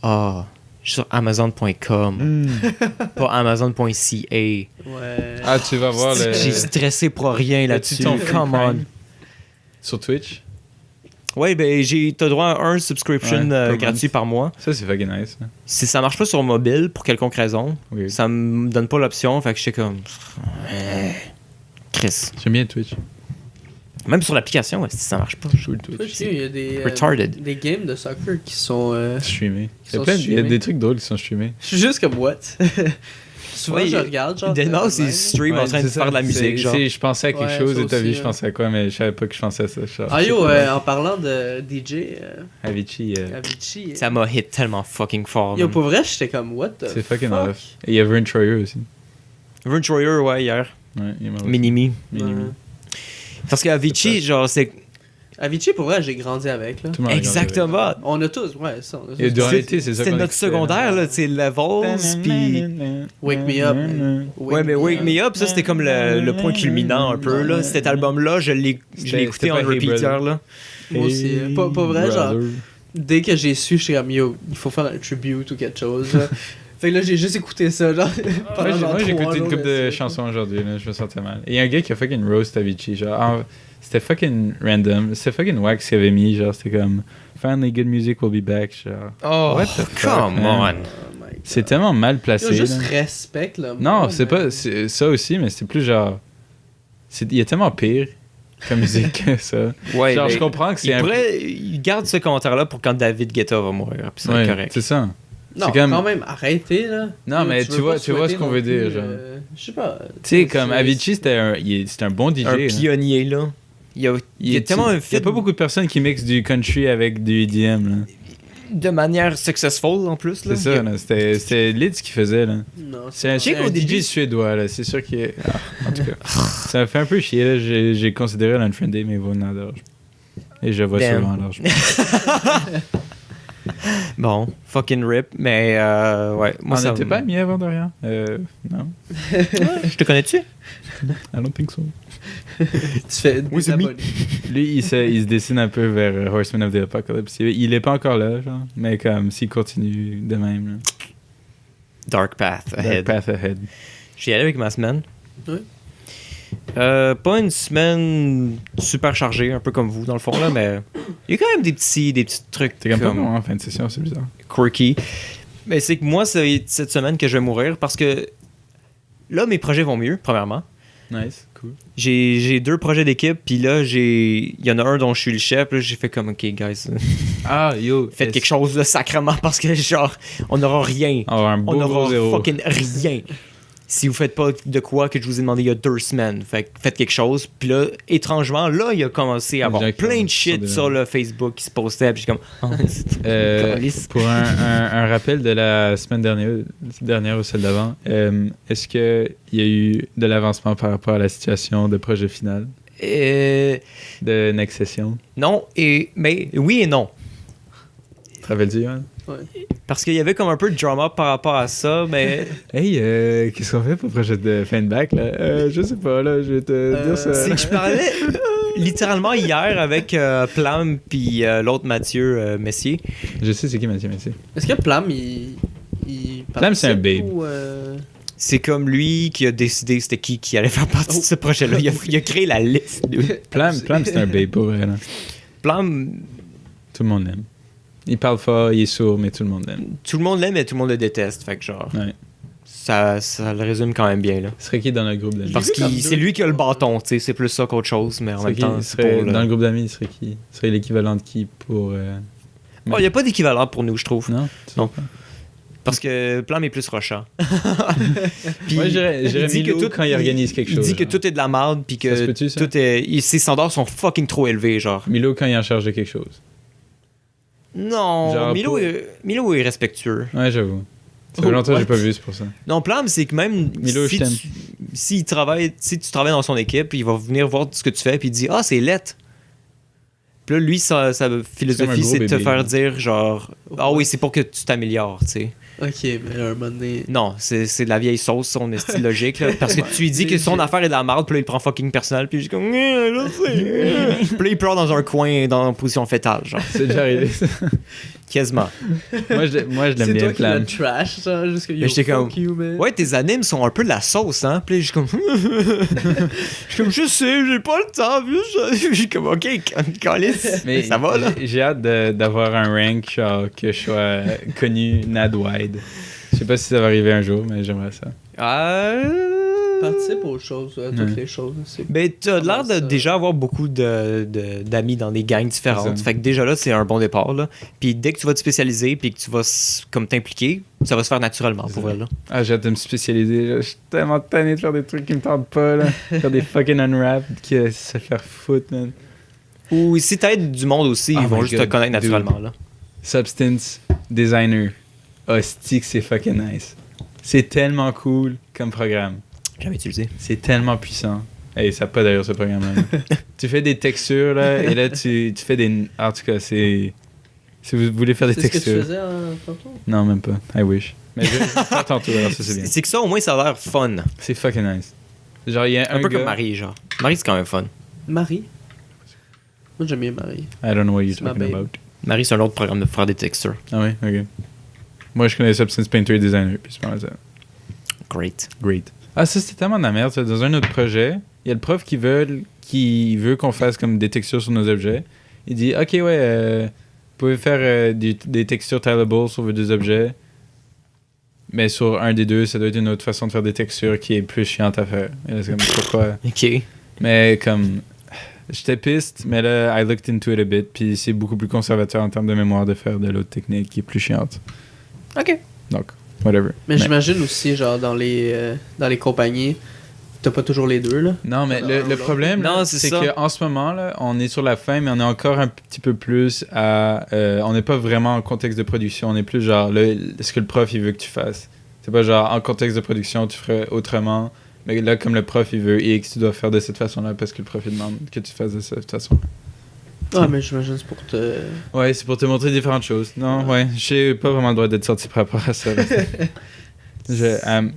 comme, je suis sur Amazon.com, pas Amazon.ca. Ouais. Ah, tu vas voir le... J'ai stressé pour rien là-dessus. ton Come on. Sur Twitch. Ouais, ben t'as droit à un subscription gratuit par mois. Ça, c'est fucking nice. Hein. Ça marche pas sur mobile pour quelconque raison. Oui. Ça me donne pas l'option, fait que j'étais comme. Chris. J'aime bien Twitch. Même sur l'application, ça marche pas. Je joue le Twitch. Toi, je sais, il y a des, Retarded. des games de soccer qui sont. Streamé. Qui sont Il y a streamés. des trucs drôles qui sont streamés. Je suis juste comme what? Souvent, Ouais, je regarde, genre. Deadmau5, c'est même. stream en train de c'est faire de la ça. musique, genre. Je pensais à quelque Ouais, chose ça et t'as aussi, vu, ouais. je pensais à quoi, mais je savais pas que je pensais à ça. Genre, Ah yo, en parlant de DJ, Avicii, Avicii. Ça m'a hit tellement fucking fort. Yo, man. pour vrai, j'étais comme what the c'est fucking fuck? rough. Et il y a Vern Troyer aussi. Vern Troyer, ouais, hier. Ouais, il est mort aussi. Minimi. Minimi. Ouais. Parce qu'Avicii, genre, c'est. Avicii, pour vrai, j'ai grandi avec, là. Tout le monde a regardé. Exactement. On a tous, ouais, ça. On a tous. Et durant l'été, c'est ça C'était qu'on notre écoutait. secondaire, là, tu sais, Levels, pis. Wake Me Up. Ouais, mais Wake Me Up, ça, c'était comme le point culminant un peu, là. Cet album-là, je l'ai écouté en c'était pas Hey repeat Brother. hier, là. Moi aussi. Pas vrai, genre, Brother. dès que j'ai su, j'étais comme yo, il faut faire un tribute ou quelque chose, là. Fait que là, j'ai juste écouté ça, genre. pendant genre Moi, j'ai 3 écouté une jours couple de suite. chansons aujourd'hui, là, je me sentais mal. Et il y a un gars qui a fucking roast Avicii, genre, c'était fucking random, c'était fucking wack ce qu'il avait mis, genre, c'était comme, finally good music will be back, genre. Oh, What the fuck, come man? on. Oh my God. C'est tellement mal placé, Yo, juste là. respecte, là. Non, c'est pas, c'est ça aussi, mais c'est plus genre, il y a tellement pire comme musique que ça. Ouais, Genre, mais je comprends que c'est il garde ce commentaire-là pour quand David Guetta va mourir, puis c'est Ouais, correct. c'est ça. Non, c'est comme- quand même, arrêtez, là. Non, Yo, mais veux tu vois pas ce souhaiter qu'on non veut dire, plus, genre. Je sais pas. Tu sais, comme Avicii, c'était un bon DJ. Un là. pionnier, là. Il y a tellement un Il y a fit pas beaucoup de personnes qui mixent du country avec du EDM, là. de manière successful, en plus, là. C'est ça, là. C'était lit ce qu'il faisait, là. Non, C'est sais qu'au un début- DJ suédois, là. C'est sûr qu'il est... en tout cas, ça m'a fait un peu chier, là. J'ai considéré l'unfriender, mais il vaut une large. Et je vois Damn. souvent large. Bon, fucking rip, mais ouais. Moi, On ça n'était pas amis avant de rien? Non. Je te connais-tu? I don't think so. tu fais Oui, des c'est abonnés. Lui, il se dessine un peu vers Horseman of the Apocalypse. Il est pas encore là, genre. Mais comme, s'il continue de même, là. Dark Path Dark Ahead. Path Ahead. J'y allais avec ma semaine. Oui. Pas une semaine super chargée, un peu comme vous, dans le fond, là, mais il y a quand même des petits trucs T'es comme pas comme bon en fin de session, c'est bizarre. quirky. Mais c'est que moi, c'est cette semaine que je vais mourir parce que là, mes projets vont mieux, premièrement. Nice, cool. J'ai 2 projets d'équipe, puis là, il y en a un dont je suis le chef. Là, j'ai fait comme, OK, guys, Ah, yo. faites quelque chose de sacrément parce que, genre, on n'aura rien. On va avoir un beau On gros n'aura zéro. fucking rien. Si vous faites pas de quoi que je vous ai demandé il y a 2 semaines. Fait que faites quelque chose. Puis là, étrangement, là, il a commencé à avoir Les gens qui plein de commencent shit sur sur le Facebook qui se postait. Puis je suis comme, oh, c'est calice. Pour un rappel de la semaine dernière ou celle d'avant, est-ce qu'il y a eu de l'avancement par rapport à la situation de projet final de Next Session? Non, mais oui et non. Te rappelles-tu, Yoann? Parce qu'il y avait comme un peu de drama par rapport à ça, mais Hey, qu'est-ce qu'on fait pour le projet de Fanback, là? Je sais pas, là, je vais te dire ça. c'est que je parlais littéralement hier avec Plam puis l'autre Mathieu Messier. Je sais c'est qui Mathieu Messier. Est-ce que Plam, il Plam, c'est un participe babe. ou, C'est comme lui qui a décidé c'était qui allait faire partie de ce projet-là. Il a créé la liste. Lui. Plam, c'est un babe, pour vrai, là. Plam, Tout le monde l'aime. Il parle fort, il est sourd, mais tout le monde l'aime. tout le monde l'aime et tout le monde le déteste. Fait que genre, Ouais. ça le résume quand même bien. Là. Ce serait qui dans notre groupe d'amis? Parce que c'est lui qui a le bâton, tu sais, c'est plus ça qu'autre chose, mais en même temps, il c'est serait, pour le... dans le groupe d'amis, il serait qui? Il serait l'équivalent de qui pour... Oh, il n'y a pas d'équivalent pour nous, je trouve. Non? Non. Parce que Plam est plus rochant. Puis, Moi, j'irais il dit Milo que tout- quand il organise quelque Il chose. dit que genre. tout est de la merde, puis Ça se que peut-tu, ça? tout est... ses standards sont fucking trop élevés, genre. Milo quand il est en charge de quelque chose. Non, Genre Milo, pour- Milo est respectueux. Ouais, j'avoue. Ça fait Oh, longtemps que j'ai what? pas vu, c'est pour ça. Non, Plam, c'est que même Milo, si, je t'aime. si tu travailles dans son équipe, il va venir voir ce que tu fais, puis il dit « Ah, c'est lettre. » Puis là, lui, sa C'est comme un philosophie, gros c'est de te bébé, faire là. dire genre « Ah oui, c'est pour que tu t'améliores, tu sais. » Ok, mais un moment donné. Non, c'est de la vieille sauce, son style logique. Là, parce que tu lui dis que son affaire est de la merde, puis là, il prend fucking personnel, puis je suis comme, je sais. Puis là, il pleure dans un coin, dans une position fétale, genre. C'est déjà arrivé, ça. Quasiment. Moi, je l'aime C'est bien, toi qui l'as Flamme. trash, genre, jusqu'à Mais j'étais comme, you, man. ouais, tes animes sont un peu de la sauce, hein. Puis là, je suis comme, je sais, j'ai pas le temps, puis je suis comme, ok, calice. Mais ça va, là. J'ai hâte d'avoir un rank, genre, que je sois connu NAD-wide. Je sais pas si ça va arriver un jour, mais j'aimerais ça. Participe aux choses, à toutes les choses. Ben, t'as l'air de ça. déjà avoir beaucoup d'amis dans des gangs différentes. C'est ça. Fait que déjà là, c'est un bon départ. Là. Puis dès que tu vas te spécialiser puis que tu vas comme t'impliquer, ça va se faire naturellement pour elle. Là. Ah, j'ai hâte de me spécialiser. Je suis tellement tanné de faire des trucs qui me tentent pas, là. Faire des fucking unwrapped, qui se faire foutre, man. Ou si t'aides du monde aussi, Oh ils vont my juste God, te connaître dude. naturellement. Là. Substance Designer. Hostie que c'est fucking nice. C'est tellement cool comme programme. Jamais utilisé. C'est tellement puissant. Hey, ça n'a pas d'ailleurs ce programme-là. Tu fais des textures, là, et là, tu fais des... En tout cas, c'est... Si vous voulez faire des C'est ce que tu textures... faisais tantôt? Non, même pas. I wish. Mais je vais le faire tantôt, alors ça, c'est bien. C'est que ça, au moins, ça a l'air fun. C'est fucking nice. Genre, il y a Un un peu gars... comme Marie, genre. Marie, c'est quand même fun. Marie? Moi, j'aime bien Marie. I don't know what you're C'est ma talking babe. about. Marie, c'est un autre programme de faire des textures. Ah oui? Ok. Moi, je connais Substance Painter et Designer, puis c'est pas mal ça. Great. Great. Ah, ça, c'était tellement de la merde, ça. Dans un autre projet, il y a le prof qui veut qu'on fasse comme des textures sur nos objets. Il dit, OK, ouais, vous pouvez faire des textures tileable sur vos deux objets, mais sur un des deux, ça doit être une autre façon de faire des textures qui est plus chiante à faire. Et là, c'est comme, pourquoi? OK. Mais comme, j'étais piste, mais là, I looked into it a bit, puis c'est beaucoup plus conservateur en termes de mémoire de faire de l'autre technique qui est plus chiante. OK. Donc, whatever. Mais j'imagine aussi, genre, dans les compagnies, t'as pas toujours les deux, là. Non, mais le problème, Non, là, c'est c'est ça. qu'en ce moment, là, on est sur la fin, mais on est encore un petit peu plus à... on n'est pas vraiment en contexte de production. On est plus genre, là, ce que le prof, il veut que tu fasses. C'est pas genre, en contexte de production, tu ferais autrement. Mais là, comme le prof, il veut X, tu dois faire de cette façon-là parce que le prof, il demande que tu fasses de cette façon. Ah, mais j'imagine c'est pour te... Ouais, c'est pour te montrer différentes choses. Non, ouais, j'ai pas vraiment le droit d'être sorti par rapport à ça. Là.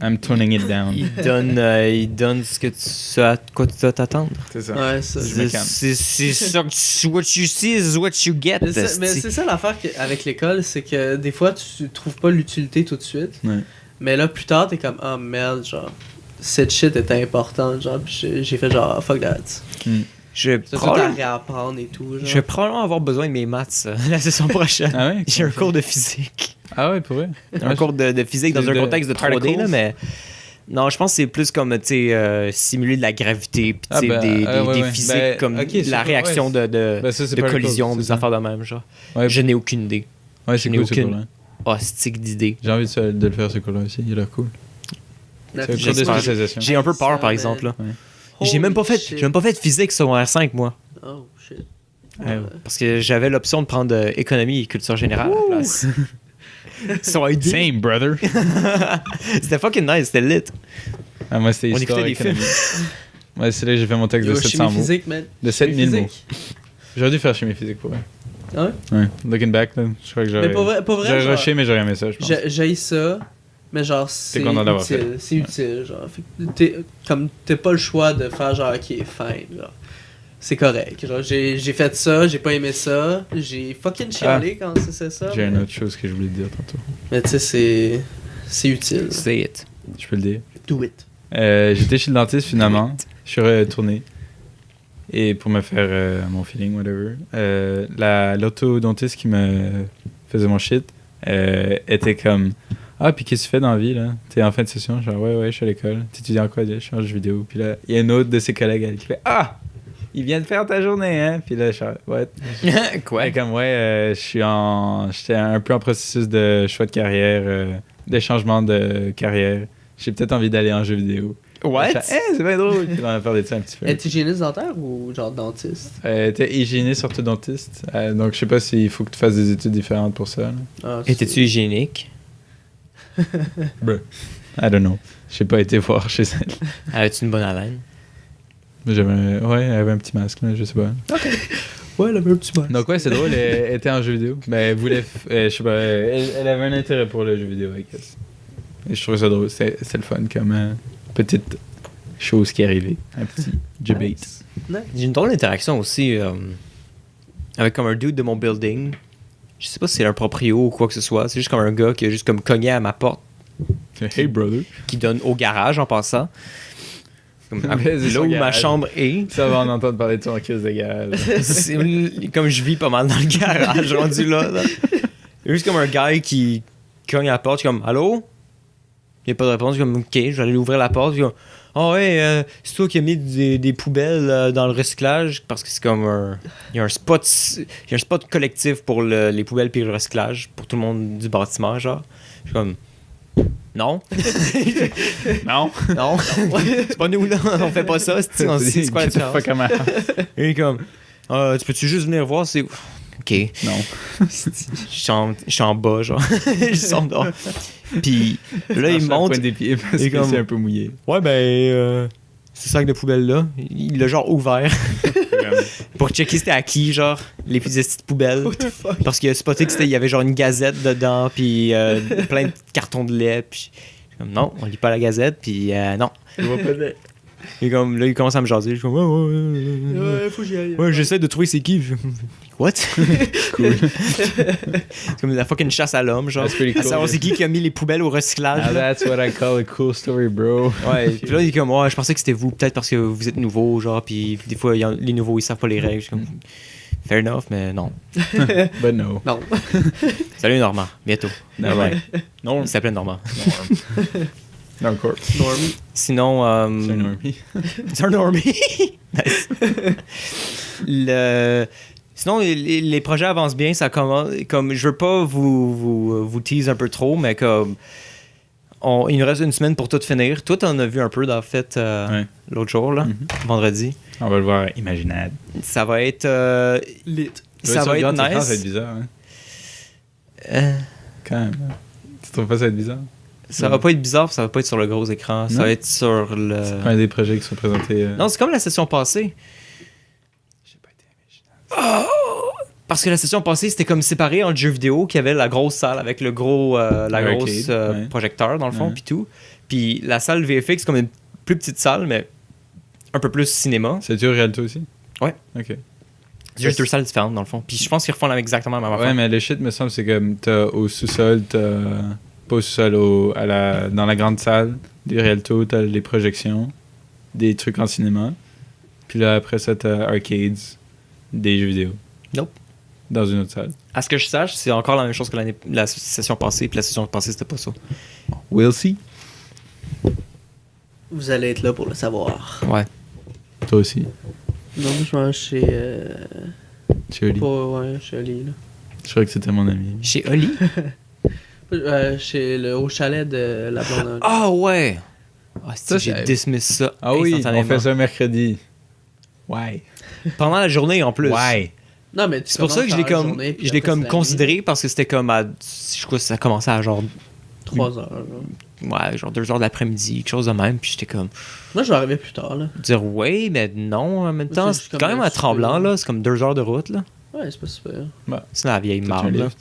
I'm toning it down. Il donne ce à quoi tu dois t'attendre. C'est ça. Ouais, ça. Je me calme. C'est ça que what you see is what you get. Mais c'est ça l'affaire avec l'école, c'est que des fois, tu trouves pas l'utilité tout de suite. Ouais. Mais là, plus tard, t'es comme, ah merde, genre, cette shit était importante, genre, pis j'ai fait genre, fuck that. Je vais C'est tout à réapprendre et tout, genre. je vais probablement avoir besoin de mes maths la session prochaine. Ah ouais? J'ai un cours de physique. Ah ouais, pour vrai? Un cours de physique dans un contexte de 3D, particles. là, mais... Non, je pense que c'est plus comme, tu sais, simuler de la gravité, puis tu sais, des physiques, Ben, comme ok, la réaction de Ben, ça, c'est de particles, collision, c'est des ça. affaires de même, genre. Ouais, Je n'ai aucune idée. ouais, c'est je n'ai cool, ce aucune- cours-là. Hostique d'idée. J'ai envie de le faire, ce cours-là aussi. Il a l'air cool. La C'est un cours de j'espère. spécialisation. J'ai un peu peur, Ça, par man. exemple, là. Holy J'ai même pas fait de physique sur R5, moi. Oh, shit. Parce que j'avais l'option de prendre économie et culture générale à la place. Sur un Same, brother. C'était fucking nice, c'était lit. Ah, moi, c'était On histoire écoutait des économique. Ouais, c'est là que j'ai fait mon texte de Yo, 700 chimie mots. physique, man. De 7000 Chimie mots. physique. J'aurais dû faire chimie physique pour vrai. Ah ouais? Ouais. Looking back, là, je crois que Mais pour vrai j'aurais genre, rushé, mais j'aurais aimé ça, je pense. j'ai ça, mais genre, c'est content d'avoir utile. fait. C'est utile, genre. Fait que t'as pas le choix de faire genre, ok, fine, genre. C'est correct. Genre, j'ai fait ça, j'ai pas aimé ça, j'ai fucking chialé quand c'est ça. J'ai une mais- autre chose que je voulais te dire tantôt. Mais tu sais, c'est utile. Say it. Je peux le dire. Do it. J'étais chez le dentiste finalement. Je suis retourné. Et pour me faire mon feeling, whatever. L'orthodontiste qui me faisait mon shit était comme, ah, puis qu'est-ce que tu fais dans la vie, là? T'es en fin de session? Genre, ouais, je suis à l'école. T'étudies en quoi? Je suis en jeu vidéo. Puis là, il y a une autre de ses collègues elle, qui fait, ah! Il vient de faire ta journée, hein? Puis là, je suis ouais. Quoi? Ouais, comme, j'étais un peu en processus de choix de carrière, de changement de carrière. J'ai peut-être envie d'aller en jeu vidéo. What? C'est bien drôle. Puis on a parlé de ça un petit peu. Es-tu hygiéniste dentaire ou genre dentiste? T'es hygiéniste orthodontiste. Donc, je sais pas s'il faut que tu fasses des études différentes pour ça. Là. Ah, Étais-tu hygiénique? I don't know. J'ai pas été voir chez elle. Avais-tu une bonne haleine? Mais elle avait un petit masque, là, je sais pas. Ouais, elle avait un petit masque. Donc ouais, c'est drôle, elle était en jeu vidéo. Ben, elle voulait... je sais pas, elle avait un intérêt pour le jeu vidéo, I guess. Et je trouvais ça drôle. C'est le fun comme petite chose qui est arrivée. Un petit debate. J'ai une drôle d'interaction aussi avec comme un dude de mon building. Je sais pas si c'est un proprio ou quoi que ce soit. C'est juste comme un gars qui a juste comme cogné à ma porte. Hey brother. Qui donne au garage en passant. Comme, là où ma chambre est. Ça va en entendre parler de ton crise de garage. Comme je vis pas mal dans le garage rendu là. Il y a juste comme un gars qui cogne à la porte. Je suis comme allô? Il n'y a pas de réponse. Je suis comme ok, je vais aller ouvrir la porte. Je suis comme oh ouais, c'est toi qui as mis des poubelles dans le recyclage parce que c'est comme il y a un spot collectif pour les poubelles puis le recyclage pour tout le monde du bâtiment genre. Je suis comme non. Non. Non. C'est pas nous là, on fait pas ça, c'est quoi la différence? Et il est comme tu peux-tu juste venir voir c'est ok. Non. Je suis en bas genre. Je sors dehors. Puis là il monte pointe des pieds parce que comme, c'est un peu mouillé. Ouais ben ce sac de poubelle là, il l'a genre ouvert pour checker c'était à qui genre les petites poubelles parce qu'il a spoté qu'il y avait genre une gazette dedans puis plein de cartons de lait puis comme non, on lit pas la gazette puis non. Je vois pas de... Et comme là il commence à me jaser, je suis comme Ouais, faut que j'y aille. ouais, j'essaie de trouver c'est qui. What? Cool. C'est comme la fucking chasse à l'homme genre. That's pretty cool. À savoir c'est qui a mis les poubelles au recyclage. Now that's what I call a cool story, bro. Ouais, puis là il est comme ouais, je pensais que c'était vous peut-être parce que vous êtes nouveau genre puis des fois les nouveaux ils savent pas les règles, je suis comme fair enough mais non. But no. Non. Salut Normand, bientôt. No, right. Non, il s'appelait Normand. Normcore. Normie. Sinon C'est un normie. c'est un normie. Nice. Sinon, les projets avancent bien. Ça commence, comme je veux pas vous tease un peu trop, mais comme il nous reste une semaine pour tout finir. Toi, t'en as vu un peu, en fait, Ouais. l'autre jour, là, vendredi. On va le voir, imaginable. Ça va être Lit. ça va être Ça va être nice. bizarre, hein. Quand même. Tu trouves pas ça va être bizarre? Ça va pas être bizarre, ça va pas être sur le gros écran. Ça Non. va être sur le. C'est pas un des projets qui sont présentés. Non, c'est comme la session passée. J'ai pas été imaginable. Parce que la session passée, c'était comme séparé entre jeux vidéo, qui avait la grosse salle avec le gros Arcade, grosse ouais. projecteur dans le fond, Ouais. puis tout. Puis la salle VFX, comme une plus petite salle, mais un peu plus cinéma. C'est-tu au Rialto aussi? Ouais. Ok. C'est juste deux salles différentes dans le fond. Puis je pense qu'ils refont exactement la même Ouais, affaire. mais le shit, me semble, c'est comme t'as au sous-sol, pas au sous-sol, dans la grande salle des Rialto, t'as les projections, des trucs en cinéma. Puis là, après ça, t'as arcades, des jeux vidéo. Nope. Dans une autre salle. À ce que je sache, c'est encore la même chose que la session passée, puis la session passée, c'était pas ça. We'll see. Vous allez être là pour le savoir. Ouais. Toi aussi. Non, moi, je mange chez. Shirley. Ouais, chez Oli, là. Je crois que c'était mon ami. Chez Oli? Au chalet de la blonde. Ah ouais! Ah, Ça, j'ai j'ai- dismiss ça. Ah oui, on instantanément. fait ça mercredi. Ouais. Pendant la journée en plus. Ouais. Non, mais tu C'est pour ça que je l'ai commences comme, dans la journée, puis je l'ai après, comme c'est la considéré parce que c'était comme à. Je crois que ça commençait à genre. nuit. 3 heures. Là. Ouais, genre 2 heures de l'après-midi, quelque chose de même. Puis j'étais comme. Moi, je vais arriver plus tard, là. Dire ouais, mais non en même temps. c'est C'est comme quand même un à Tremblant, super- là. C'est comme 2 heures de route, là. Ouais, c'est pas super. C'est la vieille T'as-tu un marde, là. lift?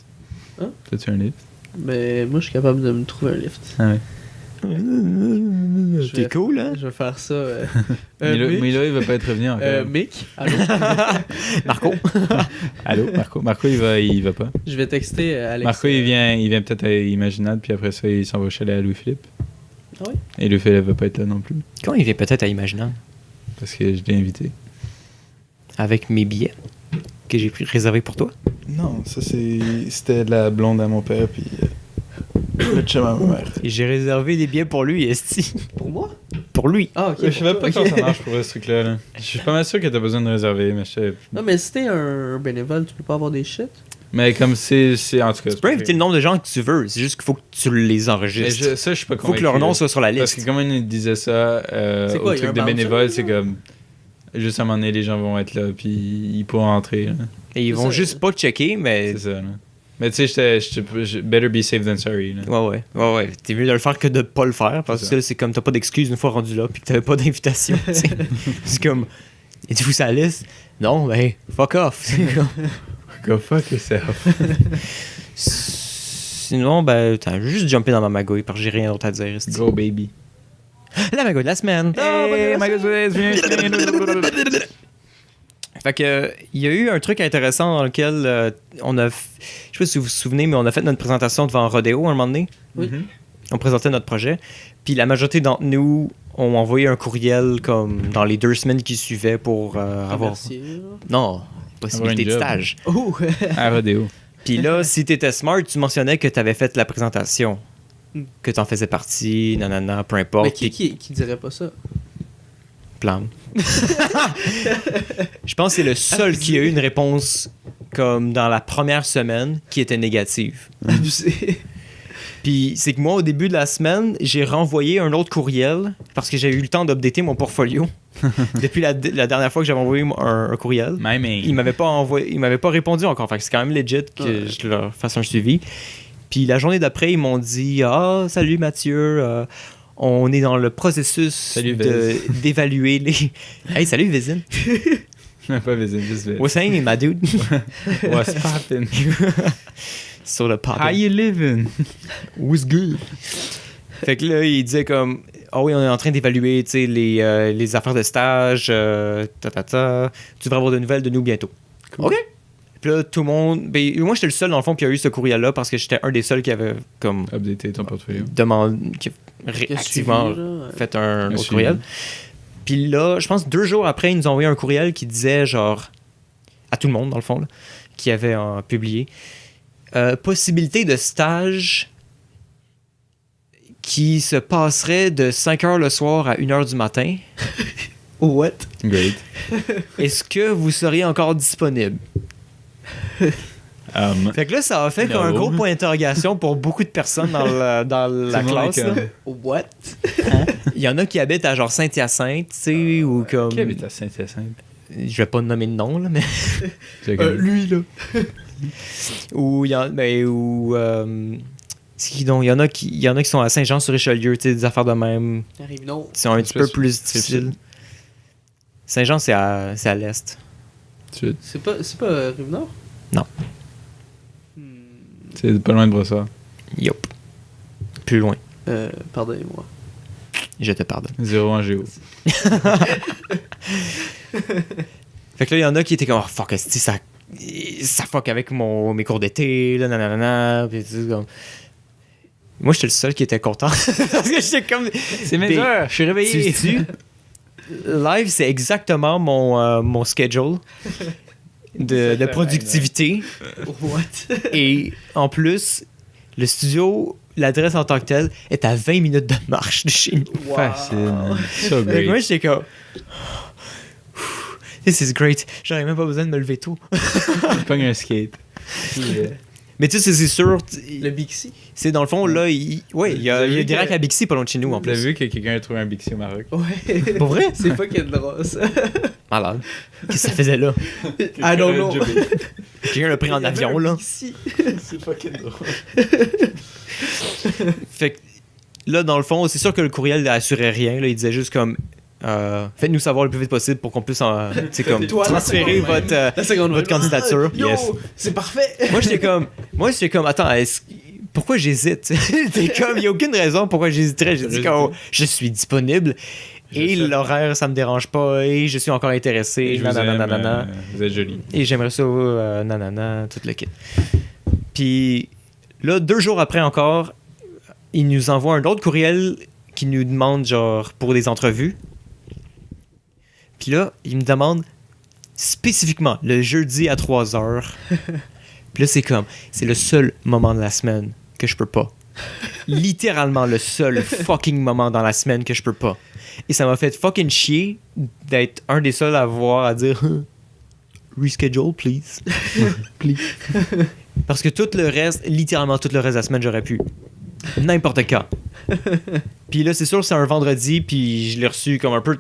Hein? T'as-tu un lift? Mais moi, je suis capable de me trouver un lift. Ah ouais. T'es cool, hein? Je vais faire ça. Milo, il va pas être revenu encore. Mick, allô? Marco? Allô, Marco? Marco, il va pas. Je vais texter Alex. Marco, il vient peut-être à Imaginade, puis après ça, il s'en va au chalet à Louis-Philippe. Ah oui? Et Louis-Philippe va pas être là non plus, Quand il vient peut-être à Imaginant parce que je l'ai invité. avec mes billets que j'ai réservés pour toi. Non, ça c'était la blonde à mon père, puis le chum à ma mère. Et j'ai réservé des billets pour lui, Esti. Pour moi? Pour lui. Ah, ok. Je sais même pas Ok. comment ça marche pour ce truc-là. Là. Je suis pas mal sûr que t'as besoin de réserver, mais je sais. Non, mais si t'es un bénévole, tu peux pas avoir des shit. Mais comme c'est en tout cas. Tu peux inviter le nombre de gens que tu veux. C'est juste qu'il faut que tu les enregistres. Ça, je suis pas Il faut convaincu. que leur nom là. soit sur la Parce liste. que comme il disait ça C'est au quoi, il y a truc un de bouncer, bénévole, là? c'est comme. Juste à un moment donné, les gens vont être là, puis ils pourront entrer. Là. Et ils C'est vont ça. juste pas checker, mais. C'est ça. Là. Mais tu sais, better be safe than sorry. Là. Ouais. T'es mieux de le faire que de pas le faire. Parce C'est que là, c'est comme t'as pas d'excuse une fois rendu là, puis que t'avais pas d'invitation. tu sais. C'est comme. Êtes-vous sur la liste? Non, ben, fuck off. Go fuck yourself. Sinon, ben, je vais juste jumper dans ma magouille parce que j'ai rien d'autre à dire. esti. Go baby. La magouille de la semaine. Hey, my God. Fait que, il y a eu un truc intéressant dans lequel on a. Je sais pas si vous vous souvenez, mais on a fait notre présentation devant Rodeo un moment donné. Oui. On présentait notre projet. Puis la majorité d'entre nous ont envoyé un courriel comme dans les 2 semaines qui suivaient pour avoir. Merci. Non, possibilité de job. stage. Oh! À Rodeo. Puis là, si t'étais smart, tu mentionnais que t'avais fait la présentation. Hmm. Que t'en faisais partie, nanana, peu importe. Mais qui, puis qui dirait pas ça? plan. Je pense que c'est le seul qui a eu une réponse comme dans la première semaine qui était négative. Abusé. Puis c'est que moi, au début de la semaine, j'ai renvoyé un autre courriel parce que j'ai eu le temps d'updater mon portfolio depuis la dernière fois que j'avais envoyé un courriel. My man. Il m'avait pas répondu encore. Fait que c'est quand même legit que je leur fasse un suivi. Puis la journée d'après, ils m'ont dit « Ah, salut Mathieu, on est dans le processus Salut, Vez. d'évaluer les... » Hey, salut Vézine. Pas Vézine, juste Vézine. What's happening, my dude? What's poppin'? Sur le pop. How you living? What's good? Fait que là, il disait comme... Ah oui, on est en train d'évaluer, tu sais, les affaires de stage, Tu devrais avoir de nouvelles de nous bientôt. Cool. OK. Puis là, tout le monde... Ben, moi, j'étais le seul, dans le fond, qui a eu ce courriel-là parce que j'étais un des seuls qui avait, comme... Updater ton portfolio. Qui a activement fait un autre suivi. courriel. Puis là, je pense 2 jours après, ils nous ont envoyé un courriel qui disait, genre... À tout le monde, dans le fond, là, qui avait publié. Possibilité de stage... qui se passerait de 5h le soir à 1h du matin. What? Great. Est-ce que vous seriez encore disponible? Fait que là, ça a fait comme un No. gros point d'interrogation pour beaucoup de personnes dans la classe. Là. What? Il y en a qui habitent à genre Saint-Hyacinthe, tu sais, ou comme... Qui habite à Saint-Hyacinthe? Je vais pas nommer de nom, là, mais... Lui, là. ou il y en... Ben, ou... c'est qui donc? Il y en a qui sont à Saint-Jean-sur-Richelieu, tu sais, des affaires de même... Arrive non. qui sont un petit peu plus c'est difficiles. Saint-Jean, c'est à l'est. C'est pas Rive-Nord? Non. C'est pas loin de Brossard. Yup. Plus loin. Pardonnez-moi. Je te pardonne. 0 en géo. Fait que là, il y en a qui étaient comme, oh fuck, esti, ça fuck avec mes cours d'été, là, nanana, pis tout, comme... Moi, j'étais le seul qui était content. Parce que j'étais comme... C'est mes heures, je suis réveillé. Live, c'est exactement mon schedule de productivité. What? Et en plus, le studio, l'adresse en tant que telle, est à 20 minutes de marche de chez nous. Wow. Facile. So Fait que great. moi, j'étais comme... This is great. J'aurais même pas besoin de me lever tôt. Je pogne un skate. Mais tu sais, c'est sûr... Le Bixi? C'est dans le fond, là, il y a des racks à Bixi pas loin de chez nous, en T'as plus. vu que quelqu'un a trouvé un Bixi au Maroc? Ouais. Pour vrai? C'est pas qu'il drôle, ça. Malade. Qu'est-ce que ça faisait là? I don't know. Quelqu'un l'a pris en avion, là. Bixi. C'est fucking drôle. Fait que là, dans le fond, c'est sûr que le courriel assurait rien. Là, il disait juste comme... faites-nous savoir le plus vite possible pour qu'on puisse comme, Toi, la transférer seconde même. votre La seconde votre même. candidature. Yo, Yes. c'est parfait. Moi, j'étais comme, attends, pourquoi j'hésite? C'est comme, il n'y a aucune raison pourquoi j'hésiterais. J'ai dit comme, je suis disponible et l'horaire, ça me dérange pas et je suis encore intéressé. Je vous aime, Nanana. vous êtes joli. Et j'aimerais ça, nanana, tout le kit. Puis là, 2 jours après encore, il nous envoie un autre courriel qui nous demande, genre, pour des entrevues. Puis là, il me demande spécifiquement le jeudi à 3h. Puis là, c'est le seul moment de la semaine que je peux pas. Littéralement le seul fucking moment dans la semaine que je peux pas. Et ça m'a fait fucking chier d'être un des seuls à dire reschedule, please. Please. Parce que tout le reste, littéralement tout le reste de la semaine, j'aurais pu. N'importe quand. Puis là, c'est sûr, c'est un vendredi, puis je l'ai reçu comme un peu...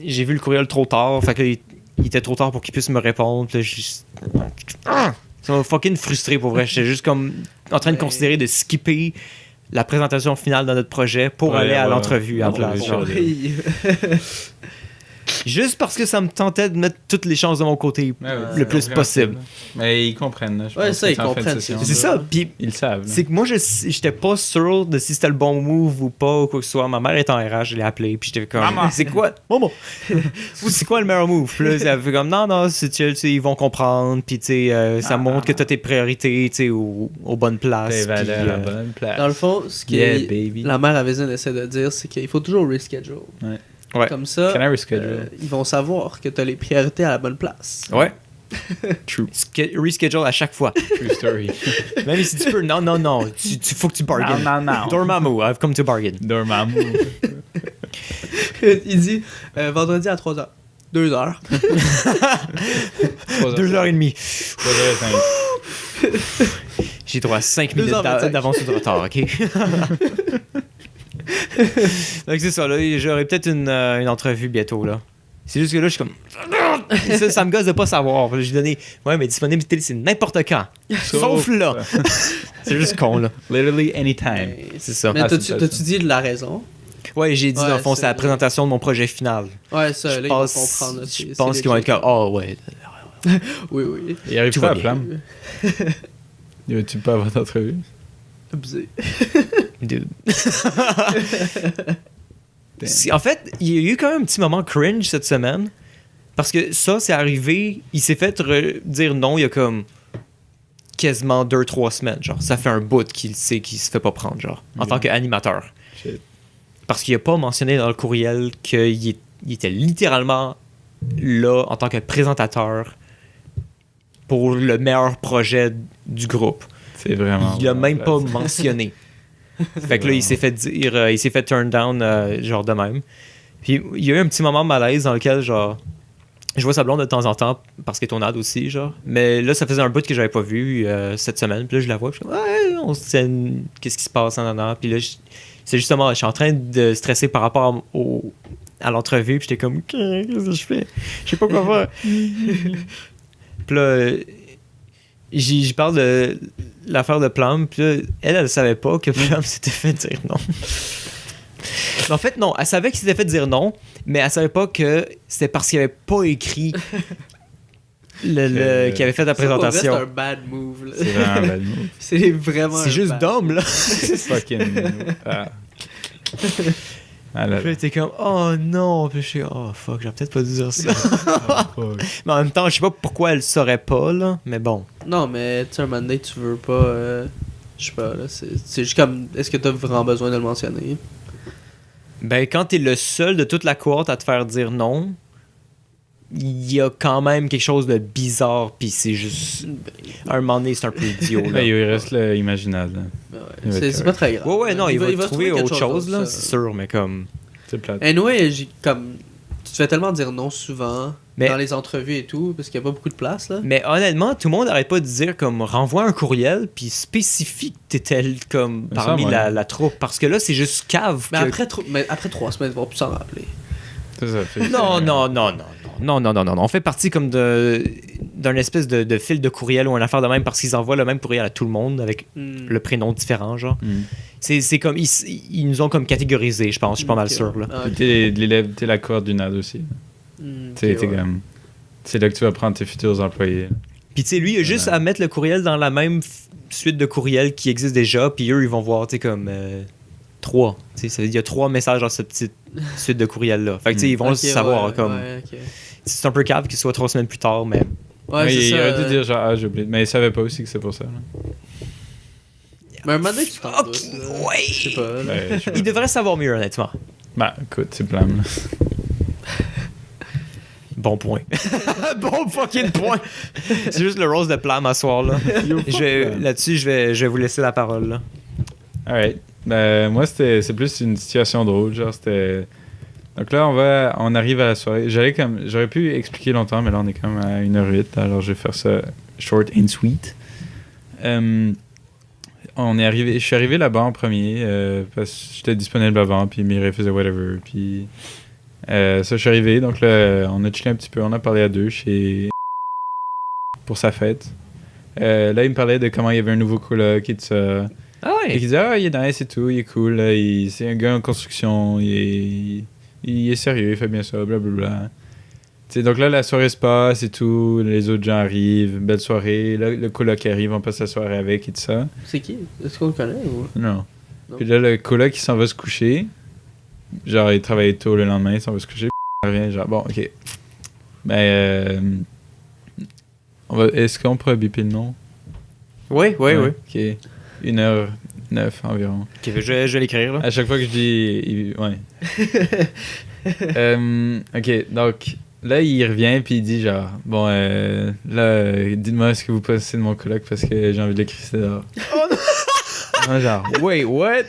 J'ai vu le courriel trop tard, fait que il était trop tard pour qu'il puisse me répondre. Puis là, ça m'a fucking frustré pour vrai. J'étais juste comme en train de considérer de skipper la présentation finale de notre projet pour aller à l'entrevue à la place. Genre. Juste parce que ça me tentait de mettre toutes les chances de mon côté Ouais, ouais, le c'est plus possible. Mais ils comprennent, là. Je Ouais, pense ça, que ils c'est en fin de comprennent, session, c'est C'est là. ça. Puis Ils le savent. là. c'est que moi, j'étais pas sûr de si c'était le bon move ou pas ou quoi que ce soit. Ma mère est en RH, je l'ai appelée, puis j'étais comme, Maman. c'est quoi? Maman! C'est quoi le meilleur move? Puis là, elle fait comme, non, c'est chill, tu sais, ils vont comprendre, puis tu sais, ça montre que t'as tes priorités, tu sais, aux bonnes places. Tes valeurs puis, à la bonne place. Dans le fond, ce que Yeah, baby. la mère Avézine essaie de dire, c'est qu'il faut toujours reschedule. Ouais. Comme ça, Can I reschedule? ils vont savoir que tu as les priorités à la bonne place. Ouais. True. Reschedule à chaque fois. True story. Même si tu peux, non, faut que tu bargain. non. Dormammu, I've come to bargain. Dormammu. Il dit vendredi à 3h. 2h. 2h30. 3h05. J'ai droit à 5 minutes 2h25. d'avance ou de retard, ok? Donc c'est ça, là, j'aurai peut-être une entrevue bientôt, là. C'est juste que là, je suis comme... ça me gosse de pas savoir. J'ai donné... Ouais, mais disponibilité, c'est n'importe quand. Sauf là. C'est juste con, là. Literally anytime. Mais, C'est ça. mais Ah, t'as-tu c'est t'as-tu dit de la raison? Ouais, j'ai dit, Ouais, dans le fond, c'est la c'est- présentation de mon projet final. Ouais, ça, là, Je ils vont pense, comprendre. là, je c'est pense qu'ils vont être legit. comme... Oh, ouais. Oui, oui. Il arrive Tout pas va à bien. Flamme. Tu pas avoir d'entrevue? Abusé. Dude. En fait, il y a eu quand même un petit moment cringe cette semaine. Parce que ça, c'est arrivé. Il s'est fait dire non il y a comme quasiment 2-3 semaines. Genre, ça fait un bout qu'il sait qu'il se fait pas prendre, genre, en Ok. tant qu'animateur. Shit. Parce qu'il a pas mentionné dans le courriel qu'il était littéralement là en tant que présentateur pour le meilleur projet du groupe. C'est vraiment... Il l'a même pas mentionné. Fait que là, il s'est fait dire, il s'est fait turn down, genre de même. Puis il y a eu un petit moment de malaise dans lequel, genre, je vois sa blonde de temps en temps parce qu'elle est tournade aussi, genre. Mais là, ça faisait un bout que j'avais pas vu cette semaine. Puis là, je la vois, puis je suis comme, ouais, on se tient, qu'est-ce qui se passe, nan. Puis là, c'est justement, je suis en train de stresser par rapport à l'entrevue, puis j'étais comme, qu'est-ce que je fais? Je sais pas quoi faire. Puis là, j'y parle de l'affaire de Plum, puis là, elle savait pas que Plum s'était fait dire non. En fait, non, elle savait qu'il s'était fait dire non, mais elle savait pas que c'était parce qu'il avait pas écrit qu'il avait fait la Ça, pour vrai, présentation. C'est un bad move. Là. C'est vraiment un bad move. C'est vraiment C'est un juste bad d'homme, là. C'est fucking... Ah. Ah là Puis là, t'es comme, oh non. Puis je suis, oh fuck, j'aurais peut-être pas dû dire ça. là. Mais en même temps, je sais pas pourquoi elle le saurait pas, là. Mais bon. Non, mais tu sais, un moment donné, tu veux pas. Je sais pas, là. C'est juste comme. Est-ce que t'as vraiment besoin de le mentionner? Ben, quand t'es le seul de toute la cohorte à te faire dire non, il y a quand même quelque chose de bizarre, puis c'est juste. À un moment donné, c'est un peu idiot, là. Là, il reste l'imaginable. là. Ouais, Il va être c'est pas très grave. Ouais, non, il va trouver quelque autre chose, là, d'autre, c'est ça. sûr, mais comme. C'est plate. Anyway, comme. Tu te fais tellement dire non souvent Mais- dans les entrevues et tout, parce qu'il n'y a pas beaucoup de place, là. Mais honnêtement, tout le monde n'arrête pas de dire comme renvoie un courriel puis spécifie que t'étais comme Ça, parmi ouais. la troupe parce que là c'est juste cave. Mais que- après 3 semaines, ils vont plus s'en rappeler. C'est ça. fait- Non. On fait partie comme d'un espèce de fil de courriel ou une affaire de même parce qu'ils envoient le même courriel à tout le monde avec le prénom différent, genre. Mm. C'est comme ils nous ont comme catégorisé, je pense, je suis pas mal Ok. sûr là. Ah, Puis ok. t'es l'élève, t'es la cohorte du NAD aussi. Hmm, T'es ok, t'es ouais. comme... C'est là que tu vas prendre tes futurs employés. Puis tu sais lui il a juste Ouais. à mettre le courriel dans la même suite de courriels qui existe déjà, puis eux ils vont voir tu sais comme 3. Tu sais ça veut dire il y a 3 messages dans cette petite suite de courriels là. Fait que tu sais ils vont Ok, le savoir ouais, comme ouais, ok. c'est un peu cave qu'il soit 3 semaines plus tard mais Ouais, Ouais, c'est il ça. aurait dû dire genre, ah, j'ai oublié. Mais il savait pas aussi que c'est pour ça. Là. Mais un moment donné, tu t'en Ok, doutes, là. ouais. Je sais pas, là. Ben, je sais pas. il devrait savoir mieux honnêtement. Ben, écoute, c'est plein. Là. Bon point. Bon fucking point. C'est juste le rose de Plam à soir là. Là-dessus, je vais vous laisser la parole là. Alright. Ben, moi, c'est plus une situation drôle. Genre, c'était. Donc là, on arrive à la soirée. J'aurais pu expliquer longtemps, mais là, on est quand même à 1h08. Alors, je vais faire ça short and sweet. Je suis arrivé là-bas en premier parce que j'étais disponible avant, puis Mireille faisait whatever. Puis ça, je suis arrivé. Donc là, on a chillé un petit peu. On a parlé à deux chez pour sa fête. Là, il me parlait de comment il y avait un nouveau coloc et tout ça. Ah Et il disait, ah, il est nice et tout, il est cool, là, c'est un gars en construction, il est sérieux, il fait bien ça, blablabla. sais, donc là, la soirée se passe et tout, les autres gens arrivent, belle soirée, là, le coloc arrive, on passe la soirée avec et tout ça. C'est qui? Est-ce qu'on le connaît ou... Non. Non. Puis là, le coloc, il s'en va se coucher. Genre, il travaille tôt le lendemain, il s'en va se coucher. Il revient, genre, bon, ok. Ben, est-ce qu'on pourrait biper le nom? Oui. Ok. 1h09 environ. Ok, je vais l'écrire, là. À chaque fois que je dis... Ouais. Ok, donc... Là, il revient puis il dit genre, bon, dites-moi ce que vous pensez de mon coloc parce que j'ai envie de le crisser dehors. Oh non! Genre, wait, what?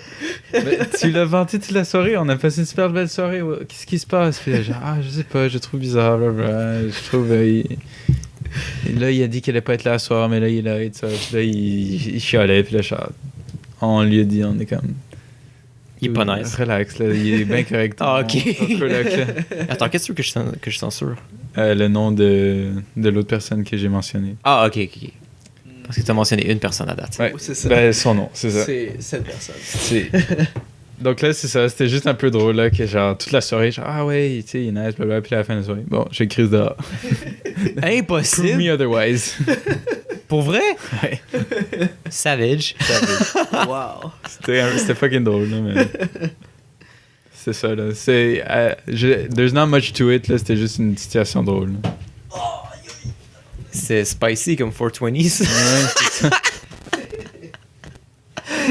Mais tu l'as vanté toute la soirée, on a passé une super belle soirée, qu'est-ce qui se passe? Puis là, genre, je sais pas, je le trouve bizarre, blablabla. Je trouve. Et là, il a dit qu'il allait pas être là ce soir, mais là, il est là et tout ça. Puis là, il chialait, puis là, genre, on lui a dit, on est comme. Il est pas nice. Relax, là, il est bien correct. Ok. Ton coloc, là. Attends, qu'est-ce que tu veux que je censure? Le nom de l'autre personne que j'ai mentionné. Ah, ok. Parce que tu as mentionné une personne à date. Ouais, Oui, c'est ça. Ben, son nom, c'est ça. C'est cette personne. Donc là, c'est ça, c'était juste un peu drôle, là, que genre, toute la soirée, genre, ah ouais, tu sais, il neige, blablabla, puis à la fin de la soirée, bon, j'ai crise dehors. Prove Impossible. me otherwise. Pour vrai? Ouais. Savage. Wow. C'était fucking drôle, là, mais... C'est ça, là. There's not much to it, là, c'était juste une situation drôle. Là. C'est spicy comme 420s. Ouais, c'est ça.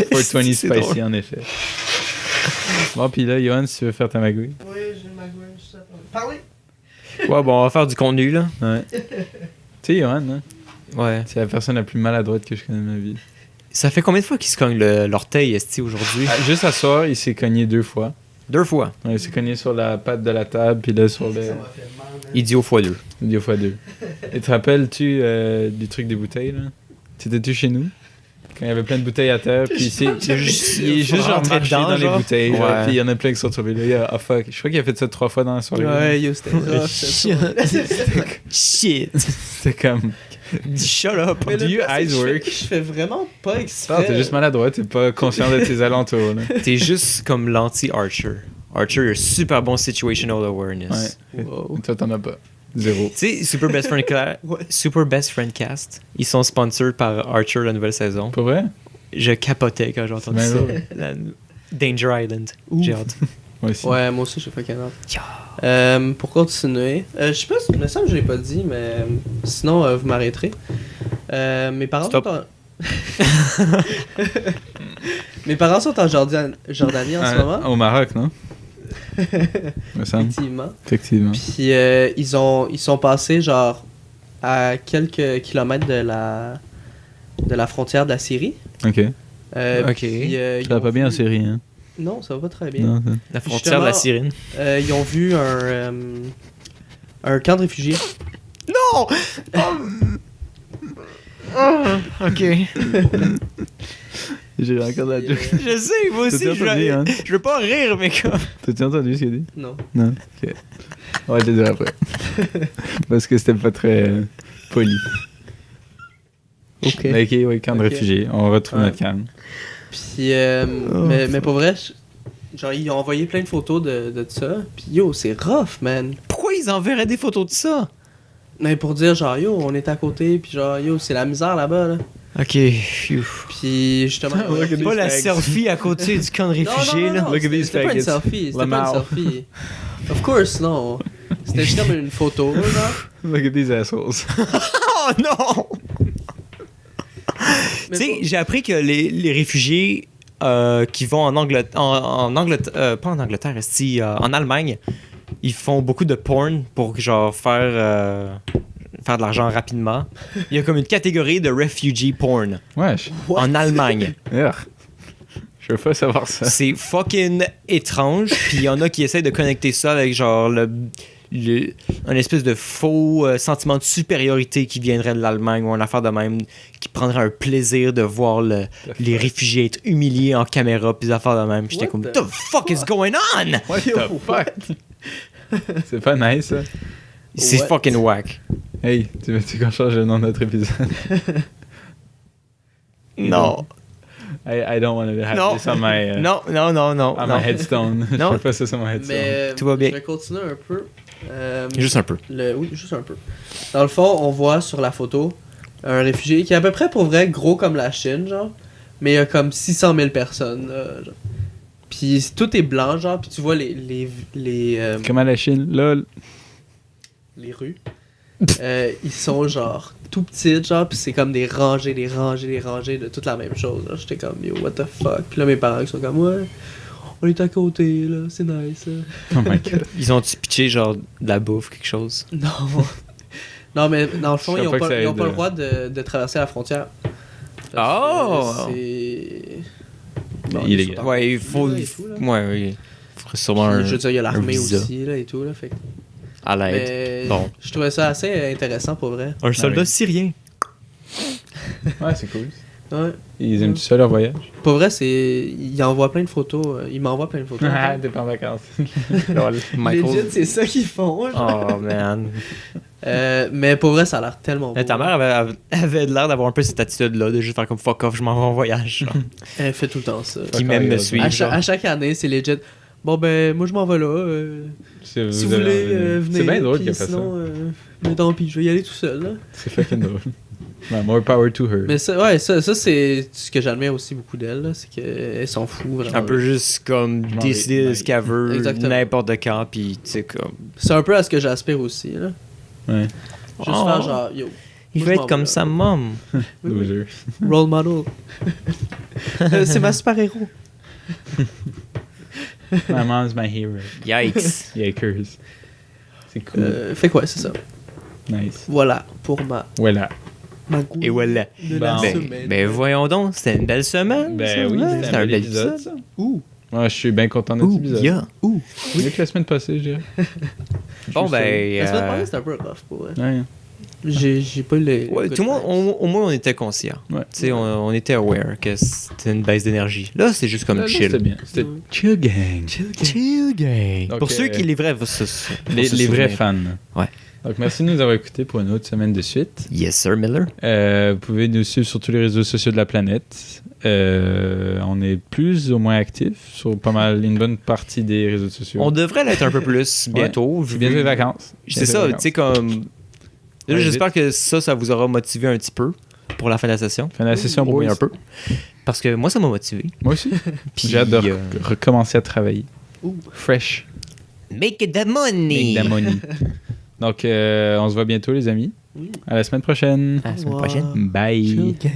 420 C'est spicy, drôle. en effet. Bon, puis là, Johan, si tu veux faire ta magouille. Oui, j'ai une magouille, je sais pas. Parlez! Ouais, bon, on va faire du contenu, là. Ouais. Tu sais, Johan, hein? Ouais. C'est la personne la plus maladroite que je connais de ma vie. Ça fait combien de fois qu'il se cogne l'orteil, esti, aujourd'hui? Juste à soir, il s'est cogné 2 fois. 2 fois. Ouais, il s'est cogné sur la patte de la table, puis là sur le... Ça m'a fait mal, man. Idiot x2. 2 fois 2. Et te rappelles-tu du truc des bouteilles, là? T'étais-tu chez nous? Quand il y avait plein de bouteilles à terre, puis il est juste genre rentré marché dedans, dans les genre. bouteilles, genre, Ouais. puis il y en a plein qui sont tombés là. Ah fuck, je crois qu'il a fait ça 3 fois dans la soirée. là. Ouais, yo, c'était rough, cette soirée. Shit. C'était comme... Shut up. Mais Do le your pire, c'est eyes que work? Je fais vraiment pas exprès. Non, t'es juste maladroit, t'es pas conscient de tes alentours, là. T'es juste comme l'anti-Archer. Archer a super bon situational awareness. Ouais. Wow. Toi, t'en as pas. 0. Tu sais, Super Best Friend Ouais. Super Best Friend Cast, ils sont sponsored par Archer la nouvelle saison. Pour vrai? Je capotais quand j'ai entendu Ben ça. drôle. Danger Island. Ouf. J'ai hâte. Moi aussi. Ouais, moi aussi, j'ai fait canard. Ya. Pour continuer, je sais pas, il me semble que je l'ai pas dit, mais sinon, vous m'arrêterez. Mes parents Stop. sont en... Mes parents sont en Jordanie en ce moment. Au Maroc, non? Me semble. Effectivement. Effectivement. Puis ils sont passés genre à quelques kilomètres de la frontière de la Syrie. Ok. Ok. Puis, ils Ça va ont pas bien en vu- série, hein? Non, ça va pas très bien. Non, La frontière de la Syrine. Ils ont vu un camp de réfugiés. Non! Ok. J'ai encore la joke. Je sais, moi aussi, T'as-tu entendu, hein? je veux pas rire, mais comme. T'as-tu entendu ce qu'il a dit? Non. Non? Ok. On va te le dire après. Parce que c'était pas très poli. Ok. Mais ok, oui, camp de Ok. réfugiés. On retrouve Ouais. notre calme. Puis, mais pour vrai, genre, ils ont envoyé plein de photos de ça. Puis, yo, c'est rough, man. Pourquoi ils enverraient des photos de ça? Mais pour dire, genre, yo, on est à côté. Puis, genre, yo, c'est la misère là-bas, là. Ok, phew. Puis, justement. Look at Pas these la fags. selfie à côté du camp de réfugiés, là. Look at these C'était pas une faggots. selfie. C'était pas Lamau. une selfie. Of course, non. C'était juste comme une photo, genre. Look at these assholes. Oh non! Mais Tu sais, bon. j'ai appris que les réfugiés qui vont en Angleterre, pas en Angleterre, en Allemagne, ils font beaucoup de porn pour genre faire de l'argent rapidement. Il y a comme une catégorie de refugee porn Wesh. What? en Allemagne. Urgh. Je veux pas savoir ça. C'est fucking étrange. Puis il y en a qui essayent de connecter ça avec genre un espèce de faux sentiment de supériorité qui viendrait de l'Allemagne ou une affaire de même, qui prendrait un plaisir de voir les réfugiés être humiliés en caméra puis des affaires de même. Puis j'étais What comme, the the fuck is going on? What the fuck? C'est pas nice, ça. C'est What? fucking whack. Hey, tu veux-tu qu'on change le nom de notre épisode? Non. I don't want to have Non. this on my, Non, non, non, non. on non. my headstone. Non. Je veux pas ça sur mon headstone. Mais Tout va bien. je vais continuer un peu. Juste un peu. Oui, juste un peu. Dans le fond, on voit sur la photo un réfugié qui est à peu près pour vrai gros comme la Chine, genre. Mais il y a comme 600 000 personnes, genre. Puis tout est blanc, genre. Puis tu vois les Comme à la Chine, lol. les rues. Ils sont genre tout petites, genre. Puis c'est comme des rangées de toute la même chose. Là. J'étais comme, yo, what the fuck. Puis là, mes parents ils sont comme, ouais, on est à côté, là. C'est nice, là. Oh my god. Ils ont-tu pitché genre de la bouffe, quelque chose? Non. Non, mais dans le fond, Je ils savais ont pas pas, que ça ils ont pas aide. le droit de traverser la frontière. Oh! C'est. Illégal. ils sont Ouais, il faut. là et tout, là. Ouais, oui. Il faudrait sûrement un, Je veux dire, il y a l'armée visa aussi, là, et tout, là. Fait que- à l'aide. Mais Bon. je trouvais ça assez intéressant pour vrai. Un soldat oui. syrien. Ouais, c'est cool. Ouais. Ils aiment tout ça leur voyage? Pour vrai, c'est. Il envoie plein de photos. Il m'envoie plein de photos. Ah, t'es pas en vacances. Lol. Legit, c'est ça qu'ils font. genre. Oh man. Mais pour vrai, ça a l'air tellement beau. Mais ta mère avait l'air d'avoir un peu cette attitude-là, de juste faire comme fuck off, je m'en vais en voyage. Genre. Elle fait tout le temps ça. Qui même me suit. À chaque année, c'est legit. Bon, ben, moi, je m'en vais là. Si vous voulez, venez. C'est bien drôle puis qu'elle fasse ça. sinon, mais tant pis, je vais y aller tout seul. Là. C'est fucking drôle. Ouais, more power to her. Mais ça, ouais, ça c'est ce que j'admire aussi beaucoup d'elle. là, C'est qu'elle s'en fout vraiment. Un peu juste comme Je m'en décider vais. de ce qu'elle veut Exactement. n'importe quand, puis tu sais comme. C'est un peu à ce que j'aspire aussi. Là. Ouais. Juste Oh. faire genre, yo, Il moi, veut je m'en être comme vais, sa là. mom. Oui, oui. Loser. Role model. C'est ma super-héros. My mom's my hero. Yikes. Yikers. C'est cool. Fait quoi, c'est ça. Nice. Voilà pour Voilà. ma goût Et voilà. de la Bon. semaine. Ben voyons donc, c'était une belle semaine. Ben ça, oui, hein? c'était un bel épisode. ça. Ouh. Ouais, je suis bien content de cet Ouh, épisode. yeah. Ouh. Mieux que la semaine passée, je dirais. Bon Je suis ben. La semaine passée, c'était un peu rough pour vrai. Ouais. J'ai pas eu les. Ouais, good tout le monde, times. au moins on était conscient. Ouais. Tu sais, on était aware que c'était une baisse d'énergie. Là, c'est juste comme Là, chill. C'était bien. C'était Ouais. chill gang. Chill gang. Donc, Pour ceux qui les vrais, Les vrais fans. Ouais. Donc, merci de nous avoir écoutés pour une autre semaine de suite. Yes, sir, Miller. Vous pouvez nous suivre sur tous les réseaux sociaux de la planète. On est plus ou moins actifs sur pas mal, une bonne partie des réseaux sociaux. On devrait l'être un peu plus bientôt. C'est bientôt les vacances. C'est ça, tu sais, comme. Là, Ouais, j'espère que ça vous aura motivé un petit peu pour la fin de la session. Fin de la session, Au moins boys. un peu. Parce que moi, ça m'a motivé. Moi aussi. Puis, J'ai hâte de recommencer à travailler. Ouh. Fresh. Make the money. Make the money. Donc, on se voit bientôt, les amis. Oui. À la semaine prochaine. À la semaine Au revoir. prochaine. Bye. Chill gang.